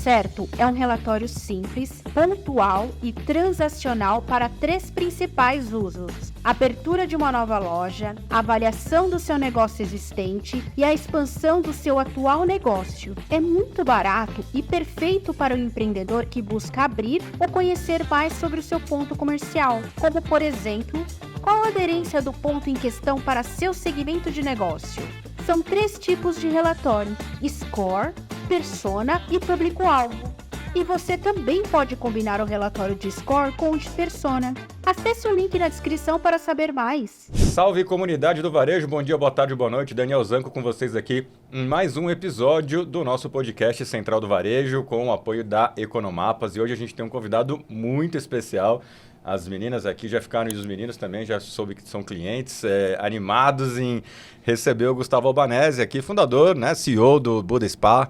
certo é um relatório simples, pontual e transacional para 3 principais usos: abertura de uma nova loja, avaliação do seu negócio existente e a expansão do seu atual negócio. É muito barato e perfeito para o empreendedor que busca abrir ou conhecer mais sobre o seu ponto comercial, como, por exemplo, qual a aderência do ponto em questão para seu segmento de negócio. São 3 tipos de relatório: Score, Persona e Público-alvo. E você também pode combinar o relatório de Score com o de Persona. Acesse o link na descrição para saber mais. Salve, comunidade do varejo, bom dia, boa tarde, boa noite. Daniel Zanco com vocês aqui em mais um episódio do nosso podcast Central do Varejo, com o apoio da Economapas. E hoje a gente tem um convidado muito especial. As meninas aqui já ficaram, e os meninos também, já soube que são clientes, animados em receber o Gustavo Albanese aqui, fundador, né, CEO do Buda Spa.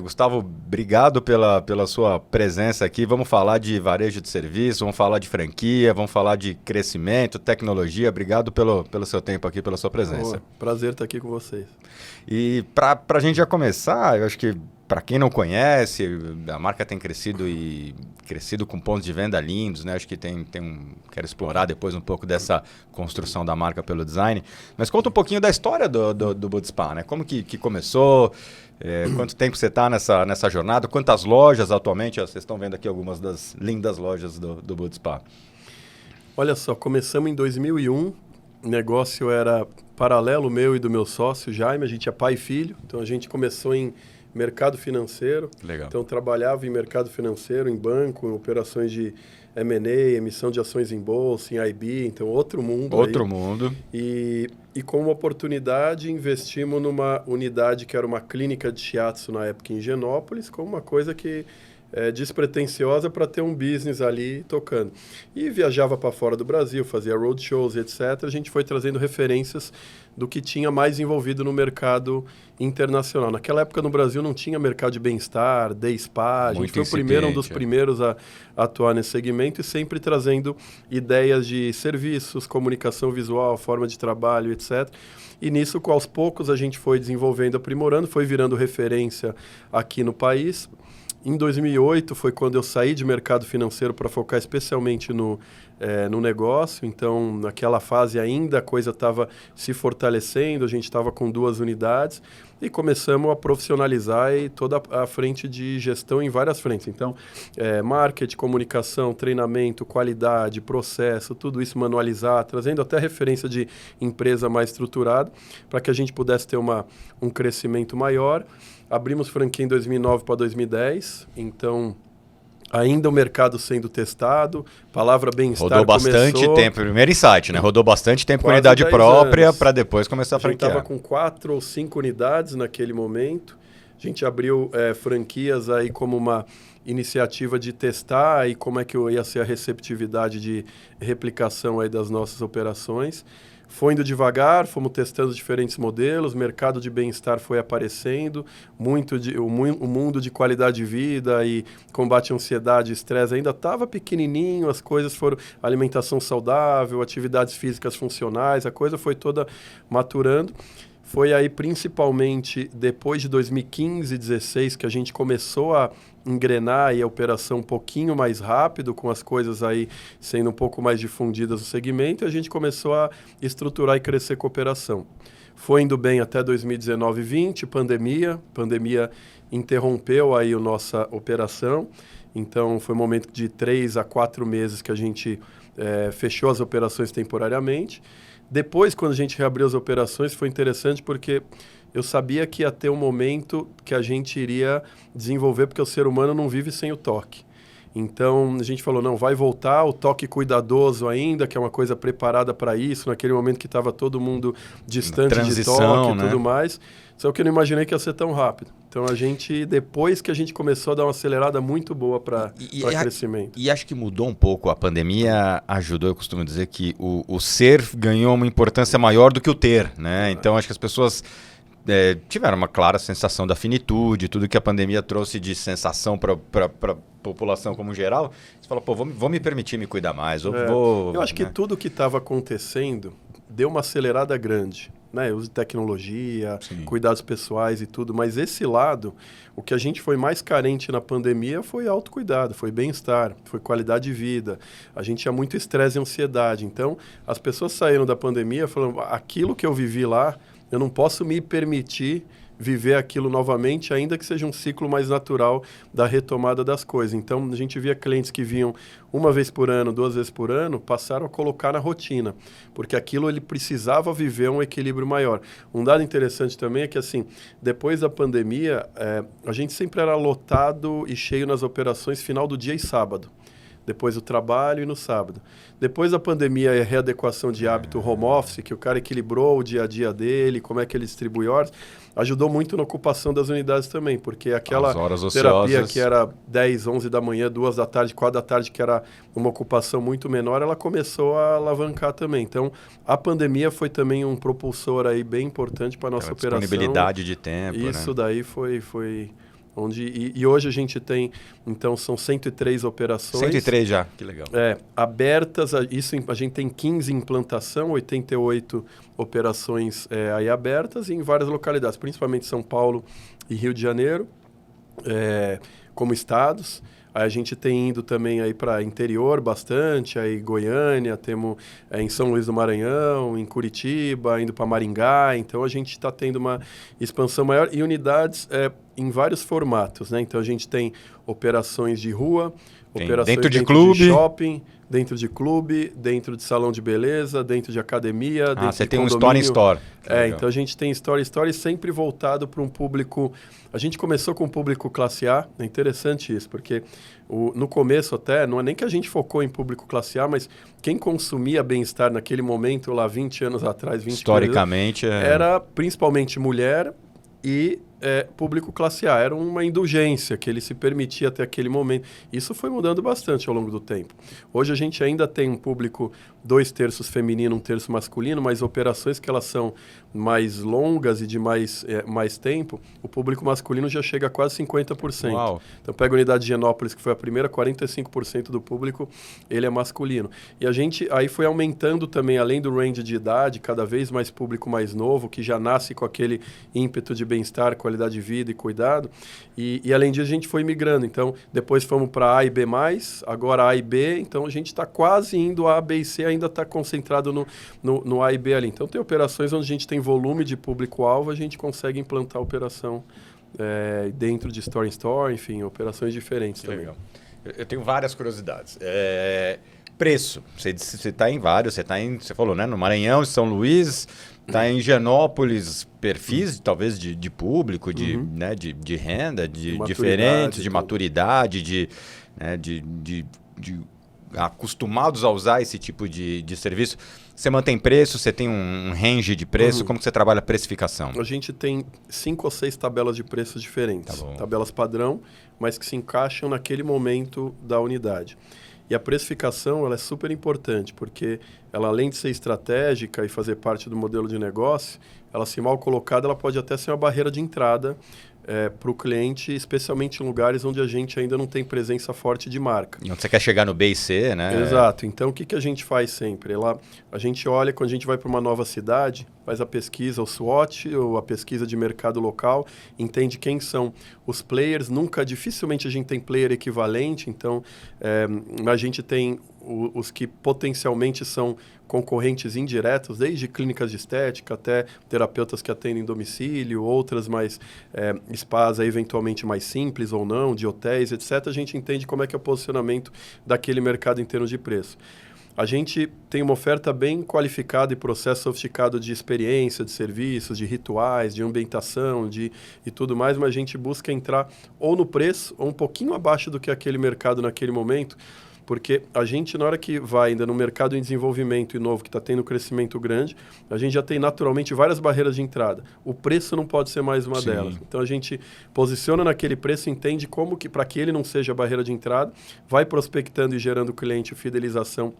Gustavo, obrigado pela sua presença aqui. Vamos falar de varejo de serviço, vamos falar de franquia, vamos falar de crescimento, tecnologia. Obrigado pelo seu tempo aqui, pela sua presença. Boa. Prazer estar aqui com vocês. E para a gente já começar, eu acho que para quem não conhece, a marca tem crescido com pontos de venda lindos, né? Acho que quero explorar depois um pouco dessa construção da marca pelo design. Mas conta um pouquinho da história do Buda Spa, né? Como que começou? Quanto tempo você está nessa jornada? Quantas lojas atualmente? Vocês estão vendo aqui algumas das lindas lojas do Buda Spa. Olha só, começamos em 2001. O negócio era paralelo meu e do meu sócio, Jaime. A gente é pai e filho. Então, a gente começou em mercado financeiro. Legal. Então, trabalhava em mercado financeiro, em banco, em operações de M&A, emissão de ações em bolsa, em IB. Então, outro mundo. Outro mundo. E com uma oportunidade, investimos numa unidade que era uma clínica de shiatsu na época em Higienópolis, como uma coisa que despretensiosa para ter um business ali tocando. E viajava para fora do Brasil, fazia roadshows, etc. A gente foi trazendo referências do que tinha mais envolvido no mercado internacional. Naquela época no Brasil não tinha mercado de bem-estar, day spa. A gente foi um dos primeiros a atuar nesse segmento e sempre trazendo ideias de serviços, comunicação visual, forma de trabalho, etc. E nisso, aos poucos, a gente foi desenvolvendo, aprimorando, foi virando referência aqui no país. Em 2008 foi quando eu saí de mercado financeiro para focar especialmente no negócio. Então, naquela fase ainda a coisa estava se fortalecendo, a gente estava com 2 unidades e começamos a profissionalizar e toda a frente de gestão em várias frentes. Então, marketing, comunicação, treinamento, qualidade, processo, tudo isso manualizar, trazendo até referência de empresa mais estruturada para que a gente pudesse ter um crescimento maior. Abrimos franquia em 2009 para 2010, então ainda o mercado sendo testado, palavra bem-estar Rodou bastante tempo, primeiro insight, né? Rodou bastante tempo com unidade própria para depois começar a franquear. A gente estava com 4 ou 5 unidades naquele momento. A gente abriu franquias aí como uma iniciativa de testar e como é que ia ser a receptividade de replicação aí das nossas operações. Foi indo devagar, fomos testando diferentes modelos, mercado de bem-estar foi aparecendo, o mundo de qualidade de vida e combate à ansiedade e estresse ainda estava pequenininho, as coisas foram alimentação saudável, atividades físicas funcionais, a coisa foi toda maturando. Foi aí principalmente depois de 2015 e 2016 que a gente começou a engrenar aí a operação um pouquinho mais rápido, com as coisas aí sendo um pouco mais difundidas no segmento, e a gente começou a estruturar e crescer com a operação. Foi indo bem até 2019 e 2020, pandemia interrompeu aí a nossa operação, então foi um momento de 3 a 4 meses que a gente fechou as operações temporariamente. Depois, quando a gente reabriu as operações, foi interessante porque eu sabia que ia ter um momento que a gente iria desenvolver, porque o ser humano não vive sem o toque. Então, a gente falou, não, vai voltar, o toque cuidadoso ainda, que é uma coisa preparada para isso, naquele momento que estava todo mundo distante de toque e tudo mais. Só que eu não imaginei que ia ser tão rápido. Então, depois que a gente começou a dar uma acelerada muito boa para crescimento. E acho que mudou um pouco. A pandemia ajudou, eu costumo dizer que o ser ganhou uma importância maior do que o ter, né? Então, acho que as pessoas tiveram uma clara sensação da finitude, tudo que a pandemia trouxe de sensação para a população como geral. Você fala, pô, vou me permitir me cuidar mais. Eu acho que tudo que estava acontecendo deu uma acelerada grande, né? Uso de tecnologia, Sim. cuidados pessoais e tudo, mas esse lado, o que a gente foi mais carente na pandemia foi autocuidado, foi bem-estar, foi qualidade de vida. A gente tinha muito estresse e ansiedade. Então, as pessoas saíram da pandemia falando, aquilo que eu vivi lá, eu não posso me permitir viver aquilo novamente, ainda que seja um ciclo mais natural da retomada das coisas. Então, a gente via clientes que vinham uma vez por ano, 2 vezes por ano, passaram a colocar na rotina, porque aquilo ele precisava viver um equilíbrio maior. Um dado interessante também é que, assim, depois da pandemia, a gente sempre era lotado e cheio nas operações final do dia e sábado. Depois do trabalho e no sábado. Depois da pandemia e a readequação de hábito home office, que o cara equilibrou o dia a dia dele, como é que ele distribui horas, ajudou muito na ocupação das unidades também, porque aquela terapia que era 10, 11 da manhã, 2 da tarde, 4 da tarde, que era uma ocupação muito menor, ela começou a alavancar também. Então, a pandemia foi também um propulsor aí bem importante para a nossa operação. Disponibilidade de tempo, Isso daí foi onde, e hoje a gente tem, então, são 103 operações. 103 já, que legal. Abertas, a gente tem 15 em implantação, 88 operações aí abertas em várias localidades, principalmente São Paulo e Rio de Janeiro, como estados. Aí a gente tem indo também aí para interior bastante, aí Goiânia, temos em São Luís do Maranhão, em Curitiba, indo para Maringá. Então a gente está tendo uma expansão maior e unidades em vários formatos, né? Então a gente tem operações de rua, operações dentro de clube, de shopping, dentro de clube, dentro de salão de beleza, dentro de academia, dentro de condomínio. Você tem um store in store. Então a gente tem store sempre voltado para um público. A gente começou com o público classe A, é interessante isso, porque no começo até, não é nem que a gente focou em público classe A, mas quem consumia bem-estar naquele momento, lá 20 anos atrás, 20 historicamente, era principalmente mulher e público classe A. Era uma indulgência que ele se permitia até aquele momento. Isso foi mudando bastante ao longo do tempo. Hoje a gente ainda tem um público 2/3 feminino, 1/3 masculino, mas operações que elas são mais longas e de mais tempo, o público masculino já chega a quase 50%. Uau. Então pega a unidade de Higienópolis, que foi a primeira, 45% do público, ele é masculino. E a gente aí foi aumentando também, além do range de idade, cada vez mais público mais novo, que já nasce com aquele ímpeto de bem-estar, qualidade de vida e cuidado. E além disso, a gente foi migrando. Então, depois fomos para A e B+, agora A e B. Então, a gente está quase indo a B e C, ainda está concentrado no A e B ali. Então, tem operações onde a gente tem volume de público-alvo, a gente consegue implantar a operação dentro de store in store, enfim, operações diferentes também. Legal. Eu tenho várias curiosidades. Preço, você está em vários, você falou, né? No Maranhão, São Luís, está em Higienópolis, perfis talvez de público, de renda, diferentes, de maturidade, de acostumados a usar esse tipo de serviço. Você mantém preço, você tem um range de preço, como que você trabalha a precificação? A gente tem 5 ou 6 tabelas de preços diferentes, tabelas padrão, mas que se encaixam naquele momento da unidade. E a precificação ela é super importante, porque ela, além de ser estratégica e fazer parte do modelo de negócio, ela, se mal colocada, ela pode até ser uma barreira de entrada para o cliente, especialmente em lugares onde a gente ainda não tem presença forte de marca. E onde você quer chegar no B e C, né? Exato. Então, o que a gente faz sempre? A gente olha, quando a gente vai para uma nova cidade, faz a pesquisa, o SWOT, ou a pesquisa de mercado local, entende quem são os players. Dificilmente a gente tem player equivalente, então a gente tem os que potencialmente são concorrentes indiretos, desde clínicas de estética até terapeutas que atendem em domicílio, outras mais spas eventualmente mais simples ou não, de hotéis, etc. A gente entende como é que é o posicionamento daquele mercado em termos de preço. A gente tem uma oferta bem qualificada e processo sofisticado de experiência, de serviços, de rituais, de ambientação e tudo mais, mas a gente busca entrar ou no preço ou um pouquinho abaixo do que aquele mercado naquele momento, porque a gente, na hora que vai ainda no mercado em desenvolvimento e novo, que está tendo um crescimento grande, a gente já tem naturalmente várias barreiras de entrada. O preço não pode ser mais uma delas. Então, a gente posiciona naquele preço, entende como que, para que ele não seja barreira de entrada, vai prospectando e gerando cliente, fidelização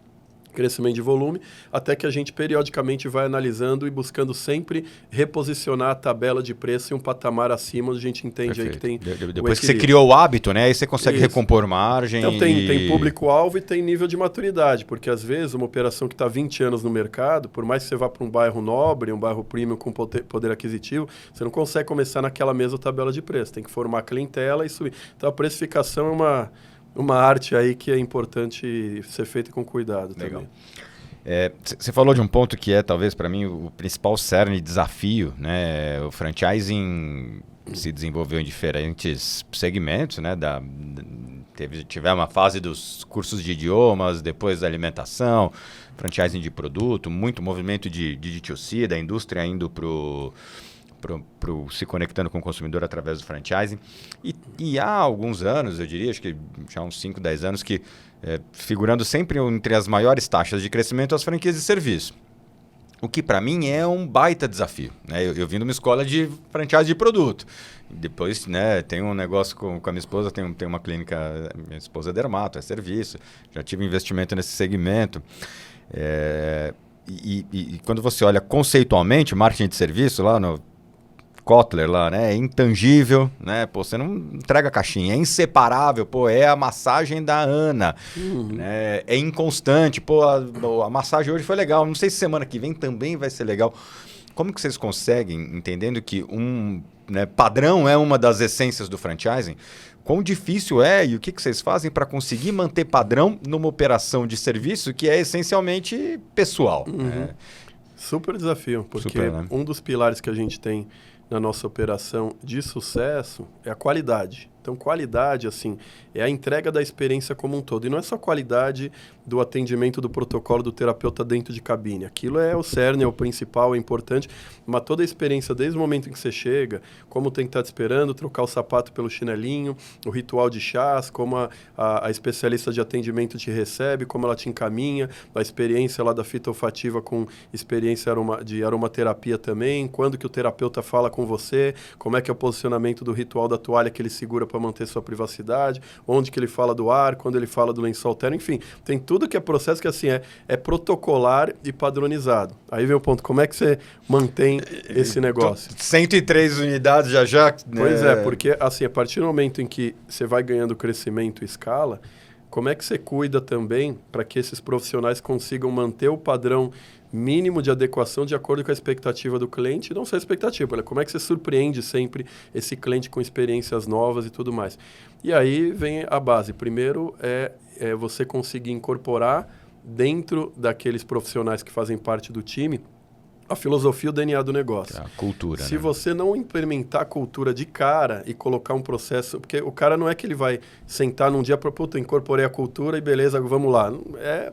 crescimento de volume, até que a gente periodicamente vai analisando e buscando sempre reposicionar a tabela de preço em um patamar acima, onde a gente entende aí que tem depois que você criou o hábito, né? Aí você consegue Isso. recompor margem. Então tem público-alvo e tem nível de maturidade, porque às vezes uma operação que está 20 anos no mercado, por mais que você vá para um bairro nobre, um bairro premium com poder aquisitivo, você não consegue começar naquela mesma tabela de preço, tem que formar clientela e subir. Então a precificação é uma arte aí que é importante ser feita com cuidado. Legal. Também. Você falou de um ponto que é, talvez, para mim, o principal cerne de desafio, né? O franchising se desenvolveu em diferentes segmentos, né? Tivemos uma fase dos cursos de idiomas, depois da alimentação, franchising de produto, muito movimento de D2C, da indústria indo se conectando com o consumidor através do franchising. E há alguns anos, eu diria, acho que já uns 5, 10 anos, que figurando sempre entre as maiores taxas de crescimento as franquias de serviço. O que para mim é um baita desafio, né? Eu vim de uma escola de franchise de produto. Depois, né, tem um negócio com a minha esposa, tem uma clínica, minha esposa é dermato, é serviço. Já tive investimento nesse segmento. E quando você olha conceitualmente, marketing de serviço lá no Kotler lá, né? É intangível, né? Pô, você não entrega a caixinha, é inseparável, pô, é a massagem da Ana, né? É inconstante, pô, a massagem hoje foi legal, não sei se semana que vem também vai ser legal. Como que vocês conseguem, entendendo que padrão é uma das essências do franchising, quão difícil é e o que vocês fazem para conseguir manter padrão numa operação de serviço que é essencialmente pessoal? Né? Super desafio, porque Super, né? Um dos pilares que a gente tem na nossa operação de sucesso é a qualidade. Então, qualidade, assim, é a entrega da experiência como um todo. E não é só qualidade do atendimento do protocolo do terapeuta dentro de cabine. Aquilo é o cerne, é o principal, é importante. Mas toda a experiência, desde o momento em que você chega, como tem que estar te esperando, trocar o sapato pelo chinelinho, o ritual de chás, como a especialista de atendimento te recebe, como ela te encaminha, a experiência lá da fita olfativa com experiência de aromaterapia também, quando que o terapeuta fala com você, como é que é o posicionamento do ritual da toalha que ele segura para manter sua privacidade, onde que ele fala do ar, quando ele fala do lençol térmico, enfim, tem tudo que é processo que assim é protocolar e padronizado. Aí vem o ponto, como é que você mantém esse negócio? 103 unidades já. Pois é, porque assim, a partir do momento em que você vai ganhando crescimento e escala, como é que você cuida também para que esses profissionais consigam manter o padrão mínimo de adequação de acordo com a expectativa do cliente, e não só a expectativa, como é que você surpreende sempre esse cliente com experiências novas e tudo mais. E aí vem a base. Primeiro é você conseguir incorporar dentro daqueles profissionais que fazem parte do time a filosofia e o DNA do negócio. A cultura, Se né? você não implementar a cultura de cara e colocar um processo... Porque o cara não é que ele vai sentar num dia para... Puta, incorporei a cultura e beleza, vamos lá.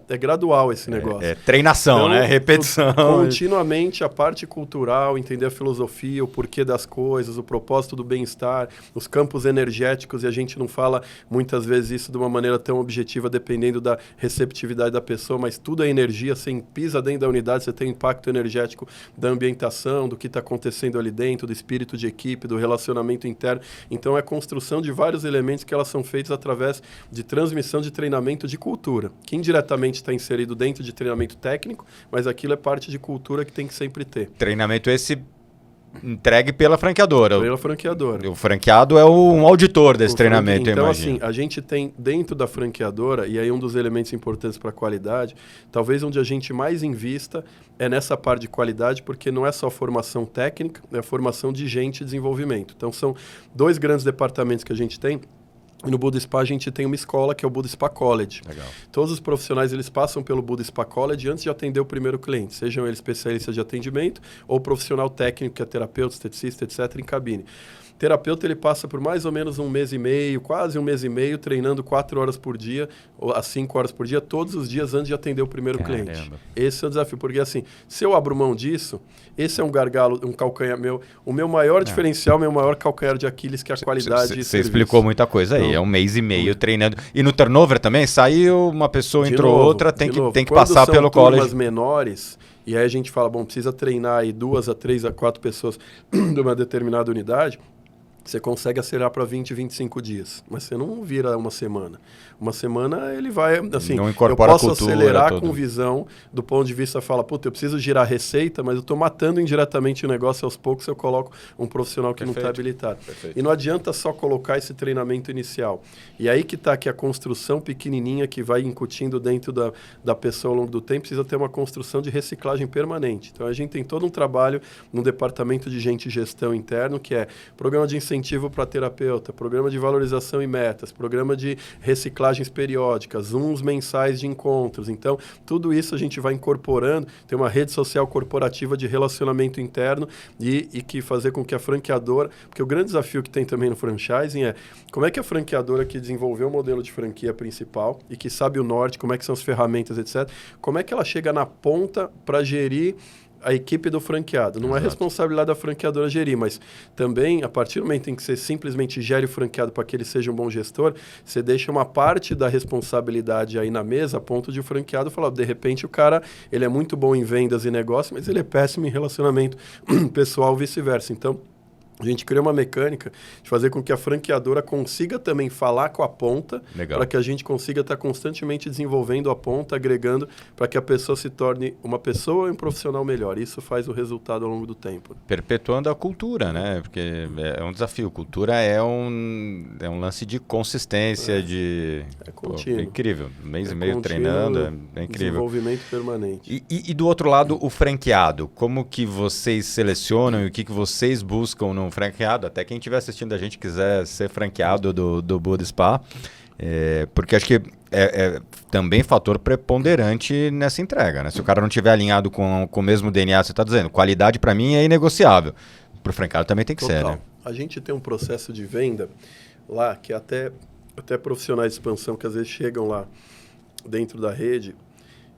É gradual esse negócio. É treinação, então, né? Repetição. Continuamente a parte cultural, entender a filosofia, o porquê das coisas, o propósito do bem-estar, os campos energéticos, e a gente não fala muitas vezes isso de uma maneira tão objetiva, dependendo da receptividade da pessoa, mas tudo é energia. Você pisa dentro da unidade, você tem impacto energético da ambientação, do que está acontecendo ali dentro, do espírito de equipe, do relacionamento interno. Então, é a construção de vários elementos que elas são feitas através de transmissão de treinamento de cultura, que indiretamente está inserido dentro de treinamento técnico, mas aquilo é parte de cultura que tem que sempre ter. Treinamento esse entregue pela franqueadora. Pela franqueadora. O franqueado é um auditor desse treinamento, então, eu imagino. Assim, a gente tem dentro da franqueadora, e aí um dos elementos importantes para a qualidade, talvez onde a gente mais invista é nessa parte de qualidade, porque não é só formação técnica, é a formação de gente e desenvolvimento. Então, são dois grandes departamentos que a gente tem. E no Buda Spa a gente tem uma escola que é o Buda Spa College. Legal. Todos os profissionais eles passam pelo Buda Spa College antes de atender o primeiro cliente, sejam eles especialistas de atendimento ou profissional técnico, que é terapeuta, esteticista, etc., em cabine. O terapeuta ele passa por mais ou menos 1 mês e meio, quase 1 mês e meio, treinando 4 horas por dia, ou a 5 horas por dia, todos os dias antes de atender o primeiro cliente. Esse é o desafio, porque assim, se eu abro mão disso, esse é um gargalo, um calcanhar meu, o meu maior diferencial, meu maior calcanhar de Aquiles, que é a qualidade de serviço. Você explicou muita coisa aí, é 1 mês e meio treinando. E no turnover também, saiu uma pessoa, entrou outra, tem que passar pelo college. Quando são turmas menores, e aí a gente fala, bom, precisa treinar aí 2 a 3 a 4 pessoas de uma determinada unidade, você consegue acelerar para 20, 25 dias, mas você não vira uma semana. Uma semana ele vai, assim, não eu incorpora posso a cultura, acelerar tudo. com visão do ponto de vista, fala, puta, eu preciso girar receita, mas eu estou matando indiretamente o negócio, aos poucos eu coloco um profissional que não está habilitado. Perfeito. E não adianta só colocar esse treinamento inicial. E aí que está aqui a construção pequenininha que vai incutindo dentro da pessoa ao longo do tempo, precisa ter uma construção de reciclagem permanente. Então a gente tem todo um trabalho no departamento de gente e gestão interno, que é programa de incentivo para terapeuta, programa de valorização e metas, programa de reciclagens periódicas, Zooms mensais de encontros. Então, tudo isso a gente vai incorporando, tem uma rede social corporativa de relacionamento interno e que fazer com que a franqueadora, porque o grande desafio que tem também no franchising é como é que a franqueadora que desenvolveu o modelo de franquia principal e que sabe o norte, como é que são as ferramentas, etc., como é que ela chega na ponta para gerir a equipe do franqueado. Não é responsabilidade da franqueadora gerir, mas também, a partir do momento em que você simplesmente gere o franqueado para que ele seja um bom gestor, você deixa uma parte da responsabilidade aí na mesa, a ponto de o franqueado falar, de repente o cara, ele é muito bom em vendas e negócio, mas ele é péssimo em relacionamento pessoal, vice-versa. Então, a gente criou uma mecânica de fazer com que a franqueadora consiga também falar com a ponta, para que a gente consiga estar constantemente desenvolvendo a ponta, agregando, para que a pessoa se torne uma pessoa e um profissional melhor. Isso faz o resultado ao longo do tempo. Perpetuando a cultura, né? Porque é um desafio. Cultura é um lance de consistência, É contínuo. É incrível. Um mês e meio treinando, é incrível. Desenvolvimento permanente. E do outro lado, o franqueado. Como que vocês selecionam e o que vocês buscam no franqueado? Até quem estiver assistindo a gente quiser ser franqueado do Buda Spa, porque acho que é também fator preponderante nessa entrega, né? Se o cara não estiver alinhado com o mesmo DNA, você está dizendo, qualidade para mim é inegociável. Para o franqueado também tem que ser, né? A gente tem um processo de venda lá, que até profissionais de expansão que às vezes chegam lá dentro da rede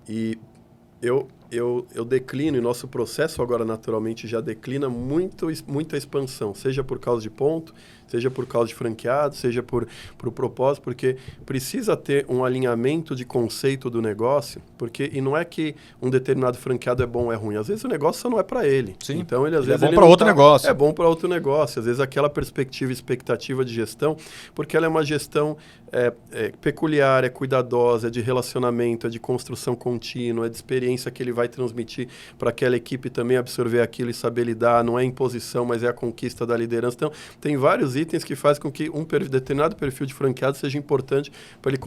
e eu declino, e nosso processo agora naturalmente já declina muita expansão, seja por causa de ponto, seja por causa de franqueado, seja por propósito, porque precisa ter um alinhamento de conceito do negócio, e não é que um determinado franqueado é bom ou é ruim, às vezes o negócio só não é para ele. Sim. Então ele às vezes é bom para outro negócio. É bom para outro negócio, às vezes aquela perspectiva e expectativa de gestão, porque ela é uma gestão peculiar, é cuidadosa, é de relacionamento, é de construção contínua, é de experiência que ele vai transmitir para aquela equipe também absorver aquilo e saber lidar, não é imposição, mas é a conquista da liderança. Então, tem vários itens que fazem com que um determinado perfil de franqueado seja importante para ele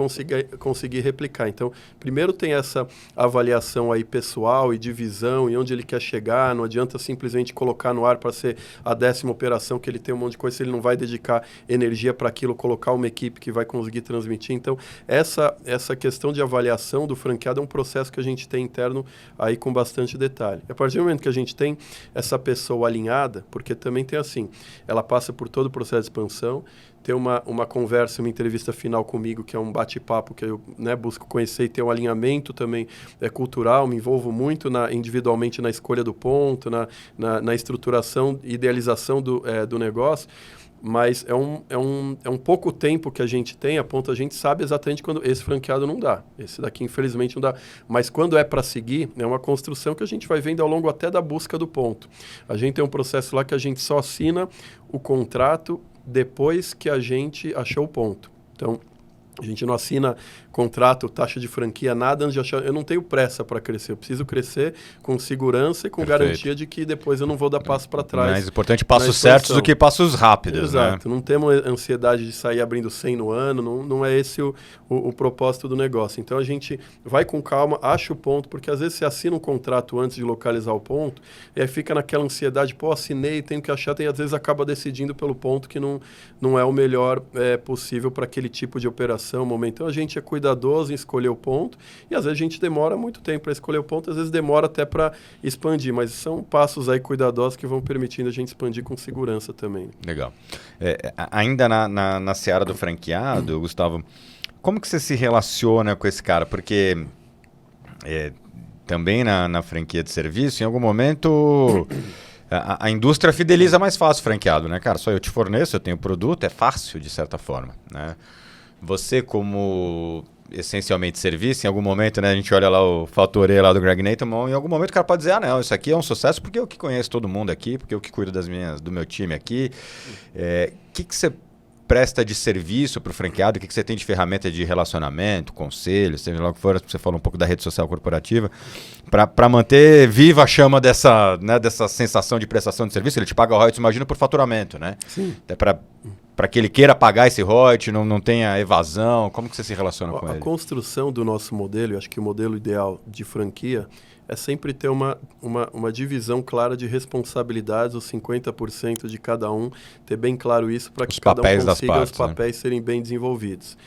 conseguir replicar. Então, primeiro tem essa avaliação aí pessoal e de visão e onde ele quer chegar, não adianta simplesmente colocar no ar para ser a 10ª operação, que ele tem um monte de coisa, se ele não vai dedicar energia para aquilo, colocar uma equipe que vai conseguir transmitir. Então, essa questão de avaliação do franqueado é um processo que a gente tem interno aí com bastante detalhe. A partir do momento que a gente tem essa pessoa alinhada, porque também tem assim, ela passa por todo o processo de expansão, tem uma conversa, uma entrevista final comigo, que é um bate-papo que eu busco conhecer e ter um alinhamento também cultural, me envolvo muito individualmente na escolha do ponto, na estruturação e idealização do negócio, mas é um pouco tempo que a gente tem, a ponto a gente sabe exatamente quando esse franqueado não dá. Esse daqui, infelizmente, não dá. Mas quando é para seguir, é uma construção que a gente vai vendo ao longo até da busca do ponto. A gente tem um processo lá que a gente só assina o contrato depois que a gente achou o ponto. Então, a gente não assina contrato, taxa de franquia, nada antes de achar. Eu não tenho pressa para crescer. Eu preciso crescer com segurança e com garantia de que depois eu não vou dar passo para trás. Mais importante passos certos do que passos rápidos. Exato. Né? Não temos ansiedade de sair abrindo 100 no ano. Não é esse o propósito do negócio. Então, a gente vai com calma, acha o ponto, porque às vezes você assina um contrato antes de localizar o ponto e aí fica naquela ansiedade, assinei, tenho que achar, e às vezes acaba decidindo pelo ponto que não é o melhor possível para aquele tipo de operação, momento. Então, a gente é cuidadoso em escolher o ponto e às vezes a gente demora muito tempo para escolher o ponto, às vezes demora até para expandir, mas são passos aí cuidadosos que vão permitindo a gente expandir com segurança também. Legal. Ainda na seara do franqueado, Gustavo, como que você se relaciona com esse cara? Porque também na franquia de serviço, em algum momento a indústria fideliza mais fácil o franqueado, né? Cara, só eu te forneço, eu tenho produto, é fácil de certa forma, né? Você como essencialmente serviço, em algum momento, né, a gente olha lá o Fator E lá do Greg Nettleman, em algum momento o cara pode dizer, não, isso aqui é um sucesso porque eu que conheço todo mundo aqui, porque eu que cuido do meu time aqui. Que você presta de serviço para o franqueado? O que você tem de ferramenta de relacionamento, conselho, seja lá o que for, você falou um pouco da rede social corporativa, para manter viva a chama dessa sensação de prestação de serviço? Ele te paga royalties, imagina, por faturamento, né? Sim. Até para que ele queira pagar esse royalty, não tenha evasão. Como que você se relaciona com ele? A construção do nosso modelo, eu acho que o modelo ideal de franquia é sempre ter uma divisão clara de responsabilidades, os 50% de cada um, ter bem claro isso para que cada um consiga os papéis serem bem desenvolvidos.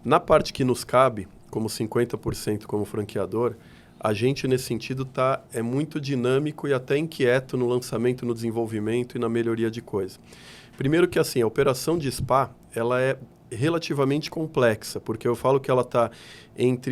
Na parte que nos cabe, como 50% como franqueador, a gente, nesse sentido, é muito dinâmico e até inquieto no lançamento, no desenvolvimento e na melhoria de coisa. Primeiro que, assim, a operação de spa, ela é relativamente complexa, porque eu falo que ela está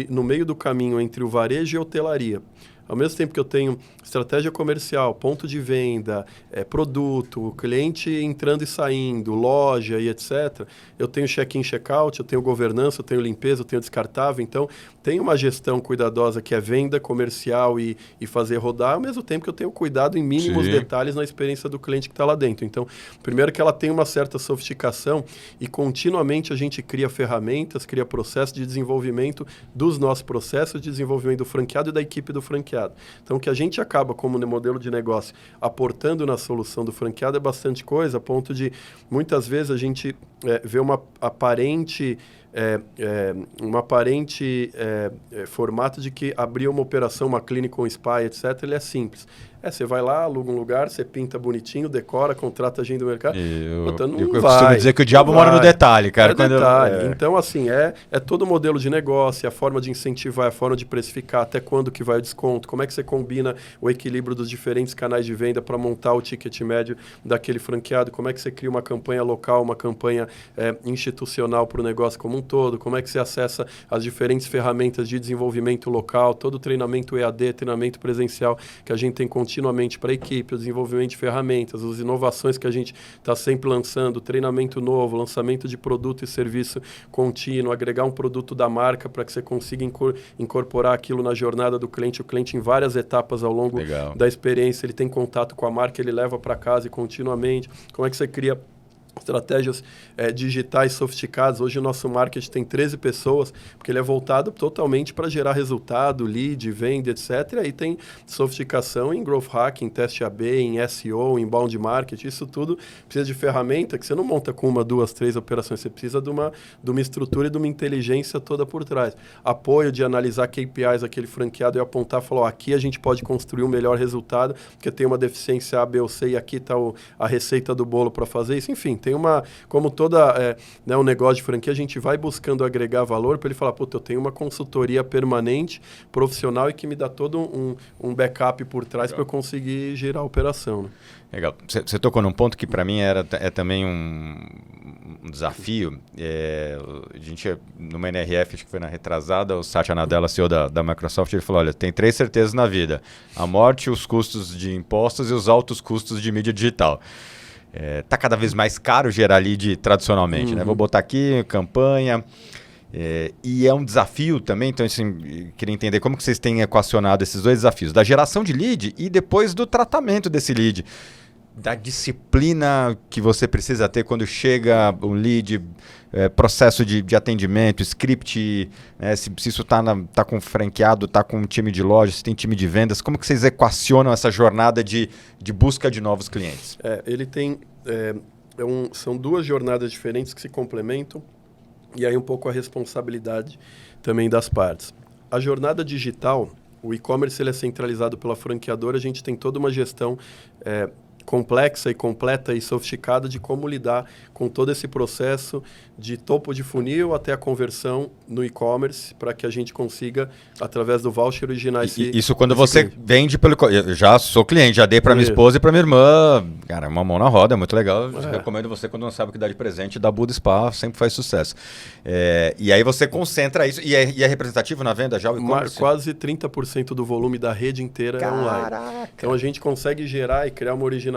no meio do caminho entre o varejo e a hotelaria. Ao mesmo tempo que eu tenho estratégia comercial, ponto de venda, produto, cliente entrando e saindo, loja e etc., eu tenho check-in, check-out, eu tenho governança, eu tenho limpeza, eu tenho descartável. Então, tem uma gestão cuidadosa que é venda comercial e fazer rodar, ao mesmo tempo que eu tenho cuidado em mínimos detalhes na experiência do cliente que está lá dentro. Então, primeiro que ela tem uma certa sofisticação e continuamente a gente cria ferramentas, cria processos de desenvolvimento dos nossos processos de desenvolvimento do franqueado e da equipe do franqueado. Então, o que a gente acaba, como no modelo de negócio, aportando na solução do franqueado é bastante coisa, a ponto de, muitas vezes, a gente vê uma aparente formato de que abrir uma operação, uma clínica, um spa, etc., ele é simples. Você vai lá, aluga um lugar, você pinta bonitinho, decora, contrata a gente do mercado. Eu costumo dizer que o diabo mora no detalhe, cara. Então, assim, é todo o modelo de negócio, a forma de incentivar, a forma de precificar, até quando que vai o desconto, como é que você combina o equilíbrio dos diferentes canais de venda para montar o ticket médio daquele franqueado, como é que você cria uma campanha local, uma campanha institucional para o negócio como um todo, como é que você acessa as diferentes ferramentas de desenvolvimento local, todo o treinamento EAD, treinamento presencial que a gente tem continuamente para a equipe, o desenvolvimento de ferramentas, as inovações que a gente está sempre lançando, treinamento novo, lançamento de produto e serviço contínuo, agregar um produto da marca para que você consiga incorporar aquilo na jornada do cliente, o cliente em várias etapas ao longo da experiência, ele tem contato com a marca, ele leva para casa e continuamente, como é que você cria estratégias digitais sofisticadas. Hoje o nosso marketing tem 13 pessoas, porque ele é voltado totalmente para gerar resultado, lead, venda, etc. E aí tem sofisticação em growth hacking, teste AB, em SEO, em inbound marketing. Isso tudo precisa de ferramenta que você não monta com 1, 2, 3 operações. Você precisa de uma estrutura e de uma inteligência toda por trás. Apoio de analisar KPIs daquele franqueado e apontar e falar, aqui a gente pode construir um melhor resultado, porque tem uma deficiência A, B ou C e aqui está a receita do bolo para fazer isso. Enfim, tem como toda um negócio de franquia, a gente vai buscando agregar valor para ele falar, eu tenho uma consultoria permanente, profissional e que me dá todo um backup por trás para eu conseguir gerar a operação. Né? Legal. Você tocou num ponto que para mim é também um desafio. A gente, numa NRF, acho que foi na retrasada, o Satya Nadella, CEO da Microsoft, ele falou, olha, tem 3 certezas na vida. A morte, os custos de impostos e os altos custos de mídia digital. Tá cada vez mais caro gerar lead tradicionalmente, né? Vou botar aqui, campanha, e é um desafio também, então assim, queria entender como que vocês têm equacionado esses 2 desafios, da geração de lead e depois do tratamento desse lead, da disciplina que você precisa ter quando chega um lead, processo de atendimento, script, se isso está com franqueado, está com um time de loja, se tem time de vendas, como que vocês equacionam essa jornada de busca de novos clientes? Ele tem, são 2 jornadas diferentes que se complementam e aí um pouco a responsabilidade também das partes. A jornada digital, o e-commerce ele é centralizado pela franqueadora, a gente tem toda uma gestão complexa e completa e sofisticada de como lidar com todo esse processo de topo de funil até a conversão no e-commerce para que a gente consiga, através do voucher, originar isso quando você vende pelo... Eu já sou cliente, já dei para minha esposa e para minha irmã. Cara, uma mão na roda, é muito legal. Recomendo você, quando não sabe o que dá de presente, da Buda Spa, sempre faz sucesso. E aí você concentra isso. E é representativo na venda já o e-commerce? Quase 30% do volume da rede inteira é online. Então a gente consegue gerar e criar uma originação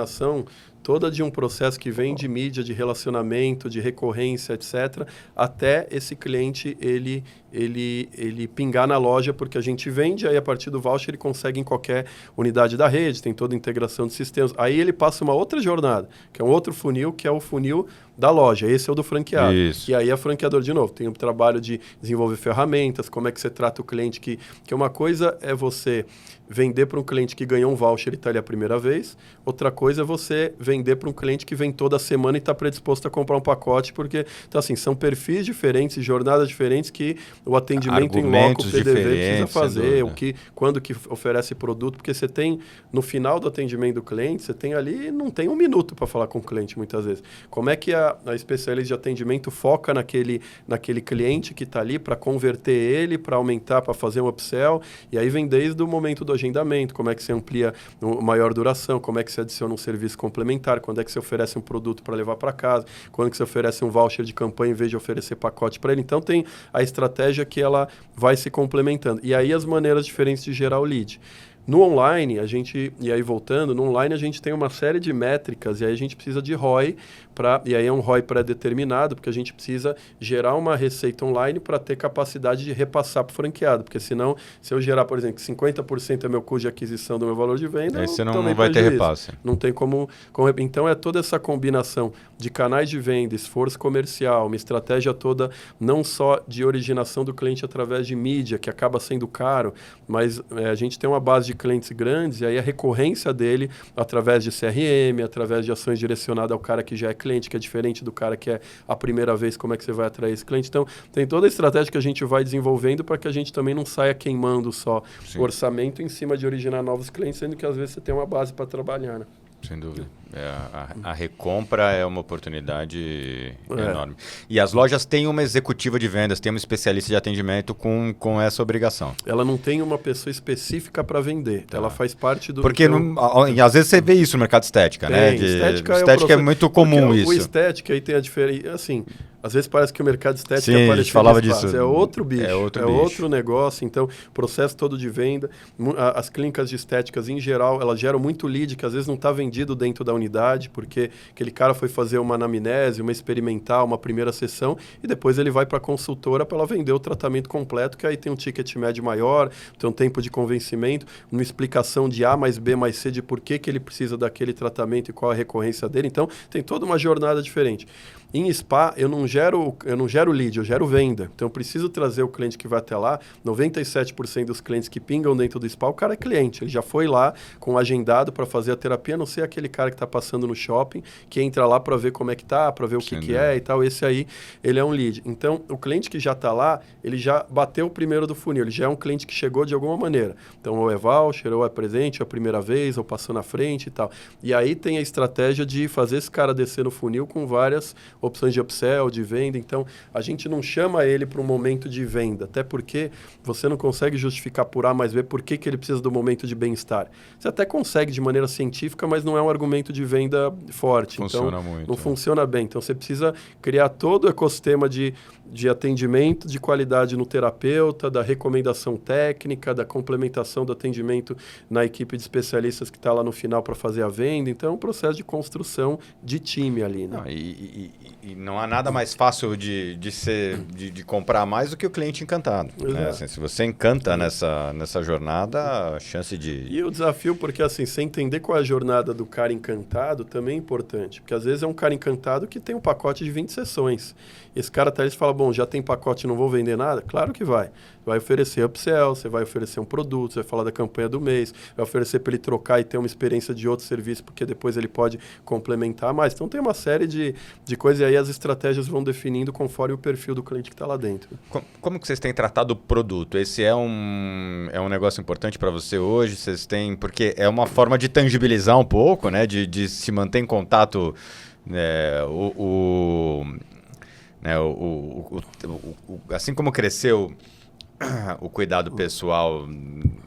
toda de um processo que vem de mídia, de relacionamento, de recorrência, etc., até esse cliente ele pingar na loja, porque a gente vende, aí a partir do voucher ele consegue em qualquer unidade da rede, tem toda a integração de sistemas. Aí ele passa uma outra jornada, que é um outro funil, que é o funil da loja. Esse é o do franqueado. Isso. E aí é franqueador de novo. Tem o trabalho de desenvolver ferramentas, como é que você trata o cliente, que uma coisa é você vender para um cliente que ganhou um voucher e está ali a primeira vez. Outra coisa é você vender para um cliente que vem toda semana e está predisposto a comprar um pacote, porque, então, assim, são perfis diferentes, jornadas diferentes que o atendimento em loco, o PDV precisa fazer, quando que oferece produto, porque você tem, no final do atendimento do cliente, você tem ali, não tem um minuto para falar com o cliente, muitas vezes. Como é que a especialista de atendimento foca naquele cliente que está ali para converter ele, para aumentar, para fazer um upsell, e aí vem desde o momento do agendamento, como é que você amplia maior duração, como é que você adiciona um serviço complementar, quando é que você oferece um produto para levar para casa, quando é que você oferece um voucher de campanha em vez de oferecer pacote para ele. Então tem a estratégia que ela vai se complementando. E aí as maneiras diferentes de gerar o lead. No online, e aí voltando, no online a gente tem uma série de métricas, e aí a gente precisa de ROI, e aí é um ROI pré-determinado, porque a gente precisa gerar uma receita online para ter capacidade de repassar para o franqueado, porque senão, se eu gerar, por exemplo, 50% é meu custo de aquisição do meu valor de venda, aí você não vai ter repasse. Não tem como... Então é toda essa combinação de canais de venda, esforço comercial, uma estratégia toda, não só de originação do cliente através de mídia, que acaba sendo caro, mas a gente tem uma base de clientes grandes, e aí a recorrência dele através de CRM, através de ações direcionadas ao cara que já é cliente, que é diferente do cara que é a primeira vez, como é que você vai atrair esse cliente. Então, tem toda a estratégia que a gente vai desenvolvendo para que a gente também não saia queimando só o orçamento em cima de originar novos clientes, sendo que às vezes você tem uma base para trabalhar, né? Sem dúvida. A recompra é uma oportunidade enorme. E as lojas têm uma executiva de vendas, têm uma especialista de atendimento com essa obrigação. Ela não tem uma pessoa específica para vender. Tá. Ela faz parte do... Porque às vezes você vê isso no mercado de estética, né? Estética é muito comum isso. O estética aí tem a diferença... Assim, às vezes parece que o mercado de estética é parecido. A gente falava disso. É outro bicho. É outro negócio. Então, o processo todo de venda. As clínicas de estéticas, em geral, elas geram muito lead que às vezes não está vendido dentro da unidade, porque aquele cara foi fazer uma anamnese, uma experimental, uma primeira sessão, e depois ele vai para a consultora para ela vender o tratamento completo, que aí tem um ticket médio maior, tem um tempo de convencimento, uma explicação de A mais B mais C de por que ele precisa daquele tratamento e qual a recorrência dele. Então, tem toda uma jornada diferente. Em spa, eu não gero lead, eu gero venda. Então, eu preciso trazer o cliente que vai até lá. 97% dos clientes que pingam dentro do spa, o cara é cliente. Ele já foi lá com agendado para fazer a terapia, a não ser aquele cara que está passando no shopping, que entra lá para ver como é que tá, para ver o que é e tal. Esse aí, ele é um lead. Então, o cliente que já está lá, ele já bateu o primeiro do funil. Ele já é um cliente que chegou de alguma maneira. Então, ou é voucher, ou é presente, ou é a primeira vez, ou passou na frente e tal. E aí tem a estratégia de fazer esse cara descer no funil com várias opções de upsell, de venda. Então, a gente não chama ele para um momento de venda, até porque você não consegue justificar por A mais B por que ele precisa do momento de bem-estar. Você até consegue de maneira científica, mas não é um argumento de venda forte. Funciona muito. Não funciona bem. Então, você precisa criar todo o ecossistema de atendimento, de qualidade no terapeuta, da recomendação técnica, da complementação do atendimento na equipe de especialistas que está lá no final para fazer a venda. Então, é um processo de construção de time ali, né? E não há nada mais fácil de comprar mais do que o cliente encantado. Né? Assim, se você encanta nessa jornada, a chance de... E o desafio, porque assim, você entender qual é a jornada do cara encantado também é importante. Porque às vezes é um cara encantado que tem um pacote de 20 sessões. Esse cara até fala, bom, já tem pacote, não vou vender nada? Claro que vai. Vai oferecer upsell, você vai oferecer um produto, você vai falar da campanha do mês, vai oferecer para ele trocar e ter uma experiência de outro serviço, porque depois ele pode complementar mais. Então tem uma série de coisas, e aí as estratégias vão definindo conforme o perfil do cliente que está lá dentro. Como que vocês têm tratado o produto? Esse é um negócio importante para você hoje? Vocês têm... Porque é uma forma de tangibilizar um pouco, né? De se manter em contato... assim como cresceu o cuidado pessoal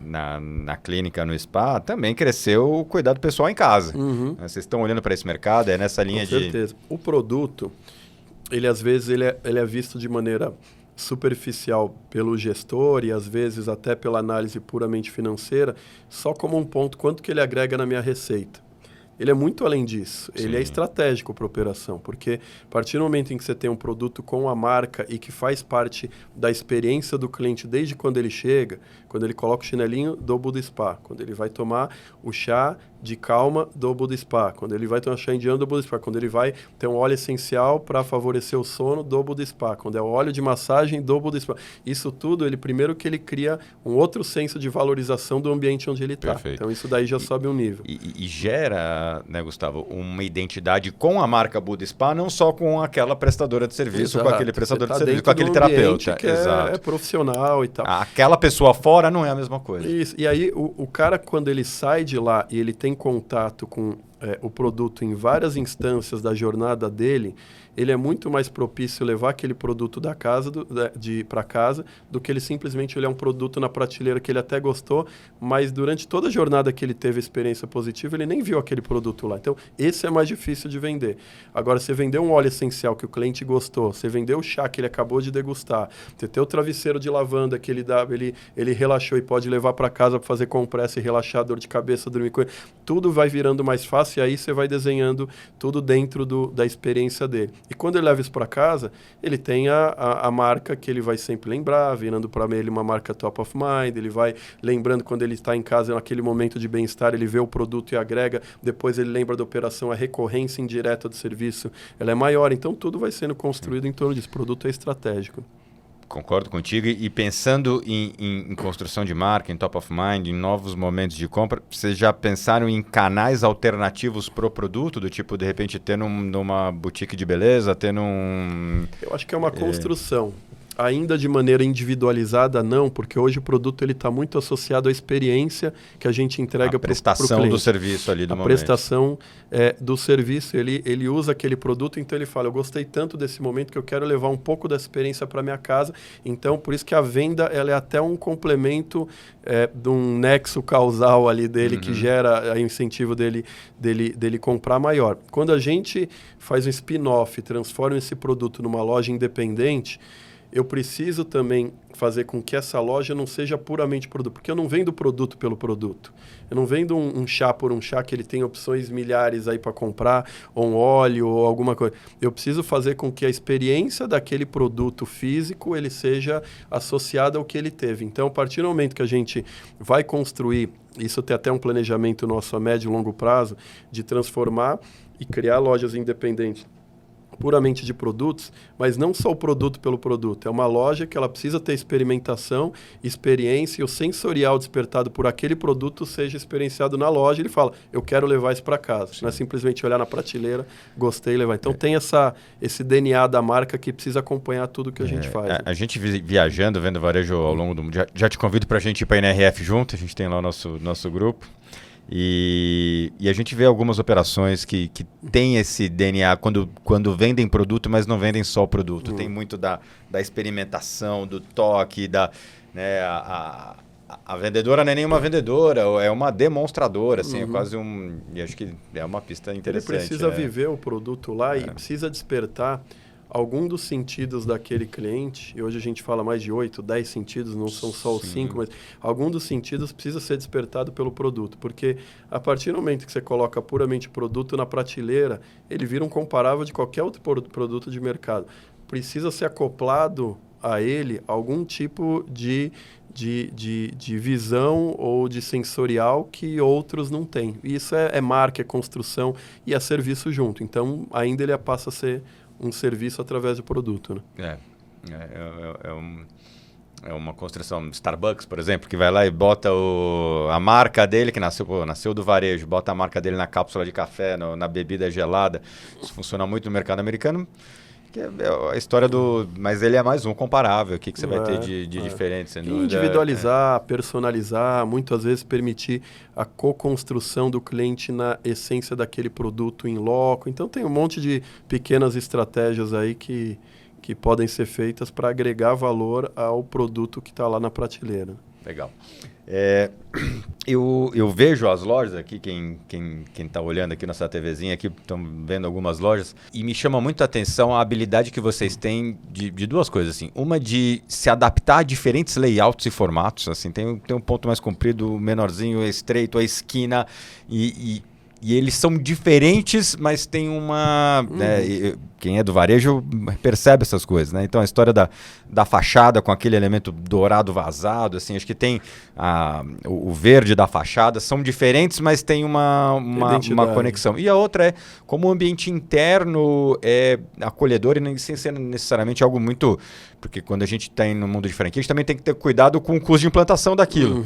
na clínica, no spa, também cresceu o cuidado pessoal em casa. Uhum. Vocês estão olhando para esse mercado? É nessa linha de... Com certeza. O produto, ele às vezes ele é visto de maneira superficial pelo gestor e às vezes até pela análise puramente financeira, só como um ponto, quanto que ele agrega na minha receita. ele é muito além disso. Sim. Ele é estratégico para a operação, porque a partir do momento em que você tem um produto com a marca e que faz parte da experiência do cliente desde quando ele chega, quando ele coloca o chinelinho do Buda Spa, quando ele vai tomar o chá de calma do Buda Spa, quando ele vai tomar chá indiano do Buda Spa, quando ele vai ter um óleo essencial para favorecer o sono do Buda Spa, quando é o óleo de massagem do Buda Spa. Isso tudo, primeiro que ele cria um outro senso de valorização do ambiente onde ele está. Então isso daí já sobe um nível. E gera, né, Gustavo, uma identidade com a marca Buda Spa, não só com aquela prestadora de serviço, Exato. com aquele prestador de Tá serviço, com aquele terapeuta. Que Exato. É profissional e tal. Aquela pessoa fora não é a mesma coisa. Isso. E aí o cara, quando ele sai de lá e ele tem contato com o produto em várias instâncias da jornada dele, ele é muito mais propício levar aquele produto da casa para casa do que ele simplesmente olhar um produto na prateleira que ele até gostou, mas durante toda a jornada que ele teve a experiência positiva, ele nem viu aquele produto lá. Então, esse é mais difícil de vender. Agora, você vender um óleo essencial que o cliente gostou, você vender o chá que ele acabou de degustar, você ter o travesseiro de lavanda que ele relaxou e pode levar para casa para fazer compressa e relaxar, dor de cabeça, dormir com ele, tudo vai virando mais fácil e aí você vai desenhando tudo dentro da experiência dele. E quando ele leva isso para casa, ele tem a marca que ele vai sempre lembrar, virando para ele uma marca top of mind, ele vai lembrando quando ele está em casa, naquele momento de bem-estar, ele vê o produto e agrega, depois ele lembra da operação, a recorrência indireta do serviço, ela é maior, então tudo vai sendo construído em torno disso, o produto é estratégico. Concordo contigo. E pensando em construção de marca, em top of mind, em novos momentos de compra, vocês já pensaram em canais alternativos para o produto? Do tipo, de repente, ter numa boutique de beleza, ter num... Eu acho que é uma construção. Ainda de maneira individualizada, não, porque hoje o produto está muito associado à experiência que a gente entrega para o cliente. A prestação do serviço ali do momento. A prestação do serviço, ele usa aquele produto, então ele fala, eu gostei tanto desse momento que eu quero levar um pouco dessa experiência para minha casa. Então, por isso que a venda ela é até um complemento de um nexo causal ali dele, que gera o incentivo dele comprar maior. Quando a gente faz um spin-off, transforma esse produto numa loja independente, eu preciso também fazer com que essa loja não seja puramente produto, porque eu não vendo produto pelo produto. Eu não vendo um chá por um chá que ele tem opções milhares aí para comprar, ou um óleo, ou alguma coisa. Eu preciso fazer com que a experiência daquele produto físico ele seja associada ao que ele teve. Então, a partir do momento que a gente vai construir, isso tem até um planejamento nosso a médio e longo prazo, de transformar e criar lojas independentes puramente de produtos, mas não só o produto pelo produto. É uma loja que ela precisa ter experimentação, experiência, e o sensorial despertado por aquele produto seja experienciado na loja. Ele fala, eu quero levar isso para casa. Sim. Não é simplesmente olhar na prateleira, gostei e levar. Então tem esse DNA da marca que precisa acompanhar tudo que a gente faz. A gente viajando, vendo varejo ao longo do mundo, já te convido para a gente ir para a NRF junto, a gente tem lá o nosso grupo. E a gente vê algumas operações que têm esse DNA quando vendem produto, mas não vendem só o produto. Tem muito da experimentação, do toque, né, a vendedora não é nenhuma vendedora, é uma demonstradora, assim, é quase e acho que é uma pista interessante. Ele precisa viver o produto lá e precisa despertar algum dos sentidos daquele cliente, e hoje a gente fala mais de 8, 10 sentidos, não são só os 5, mas algum dos sentidos precisa ser despertado pelo produto, porque a partir do momento que você coloca puramente produto na prateleira, ele vira um comparável de qualquer outro produto de mercado. Precisa ser acoplado a ele algum tipo de visão ou de sensorial que outros não têm. E isso é marca, é construção e é serviço junto. Então, ainda ele passa a ser um serviço através do produto, né? É uma construção. Starbucks, por exemplo, que vai lá e bota a marca dele, que nasceu do varejo, bota a marca dele na cápsula de café, na bebida gelada. Isso funciona muito no mercado americano. Que é a história mas ele é mais um comparável. O que você vai ter de diferente? Sem dúvida? Individualizar, personalizar, muitas vezes permitir a co-construção do cliente na essência daquele produto em loco. Então tem um monte de pequenas estratégias aí que podem ser feitas para agregar valor ao produto que está lá na prateleira. Legal. Eu vejo as lojas aqui, quem está olhando aqui nessa TVzinha, aqui estão vendo algumas lojas, e me chama muito a atenção a habilidade que vocês têm de duas coisas. Assim. Uma de se adaptar a diferentes layouts e formatos. Assim, tem um ponto mais comprido, menorzinho, estreito, a esquina, e E eles são diferentes, mas tem uma... né, quem é do varejo percebe essas coisas, né? Então, a história da fachada com aquele elemento dourado vazado, assim, acho que tem o verde da fachada, são diferentes, mas tem uma conexão. E a outra é como o ambiente interno é acolhedor e nem sem ser necessariamente algo muito... Porque quando a gente está no mundo de franquia, a gente também tem que ter cuidado com o custo de implantação daquilo.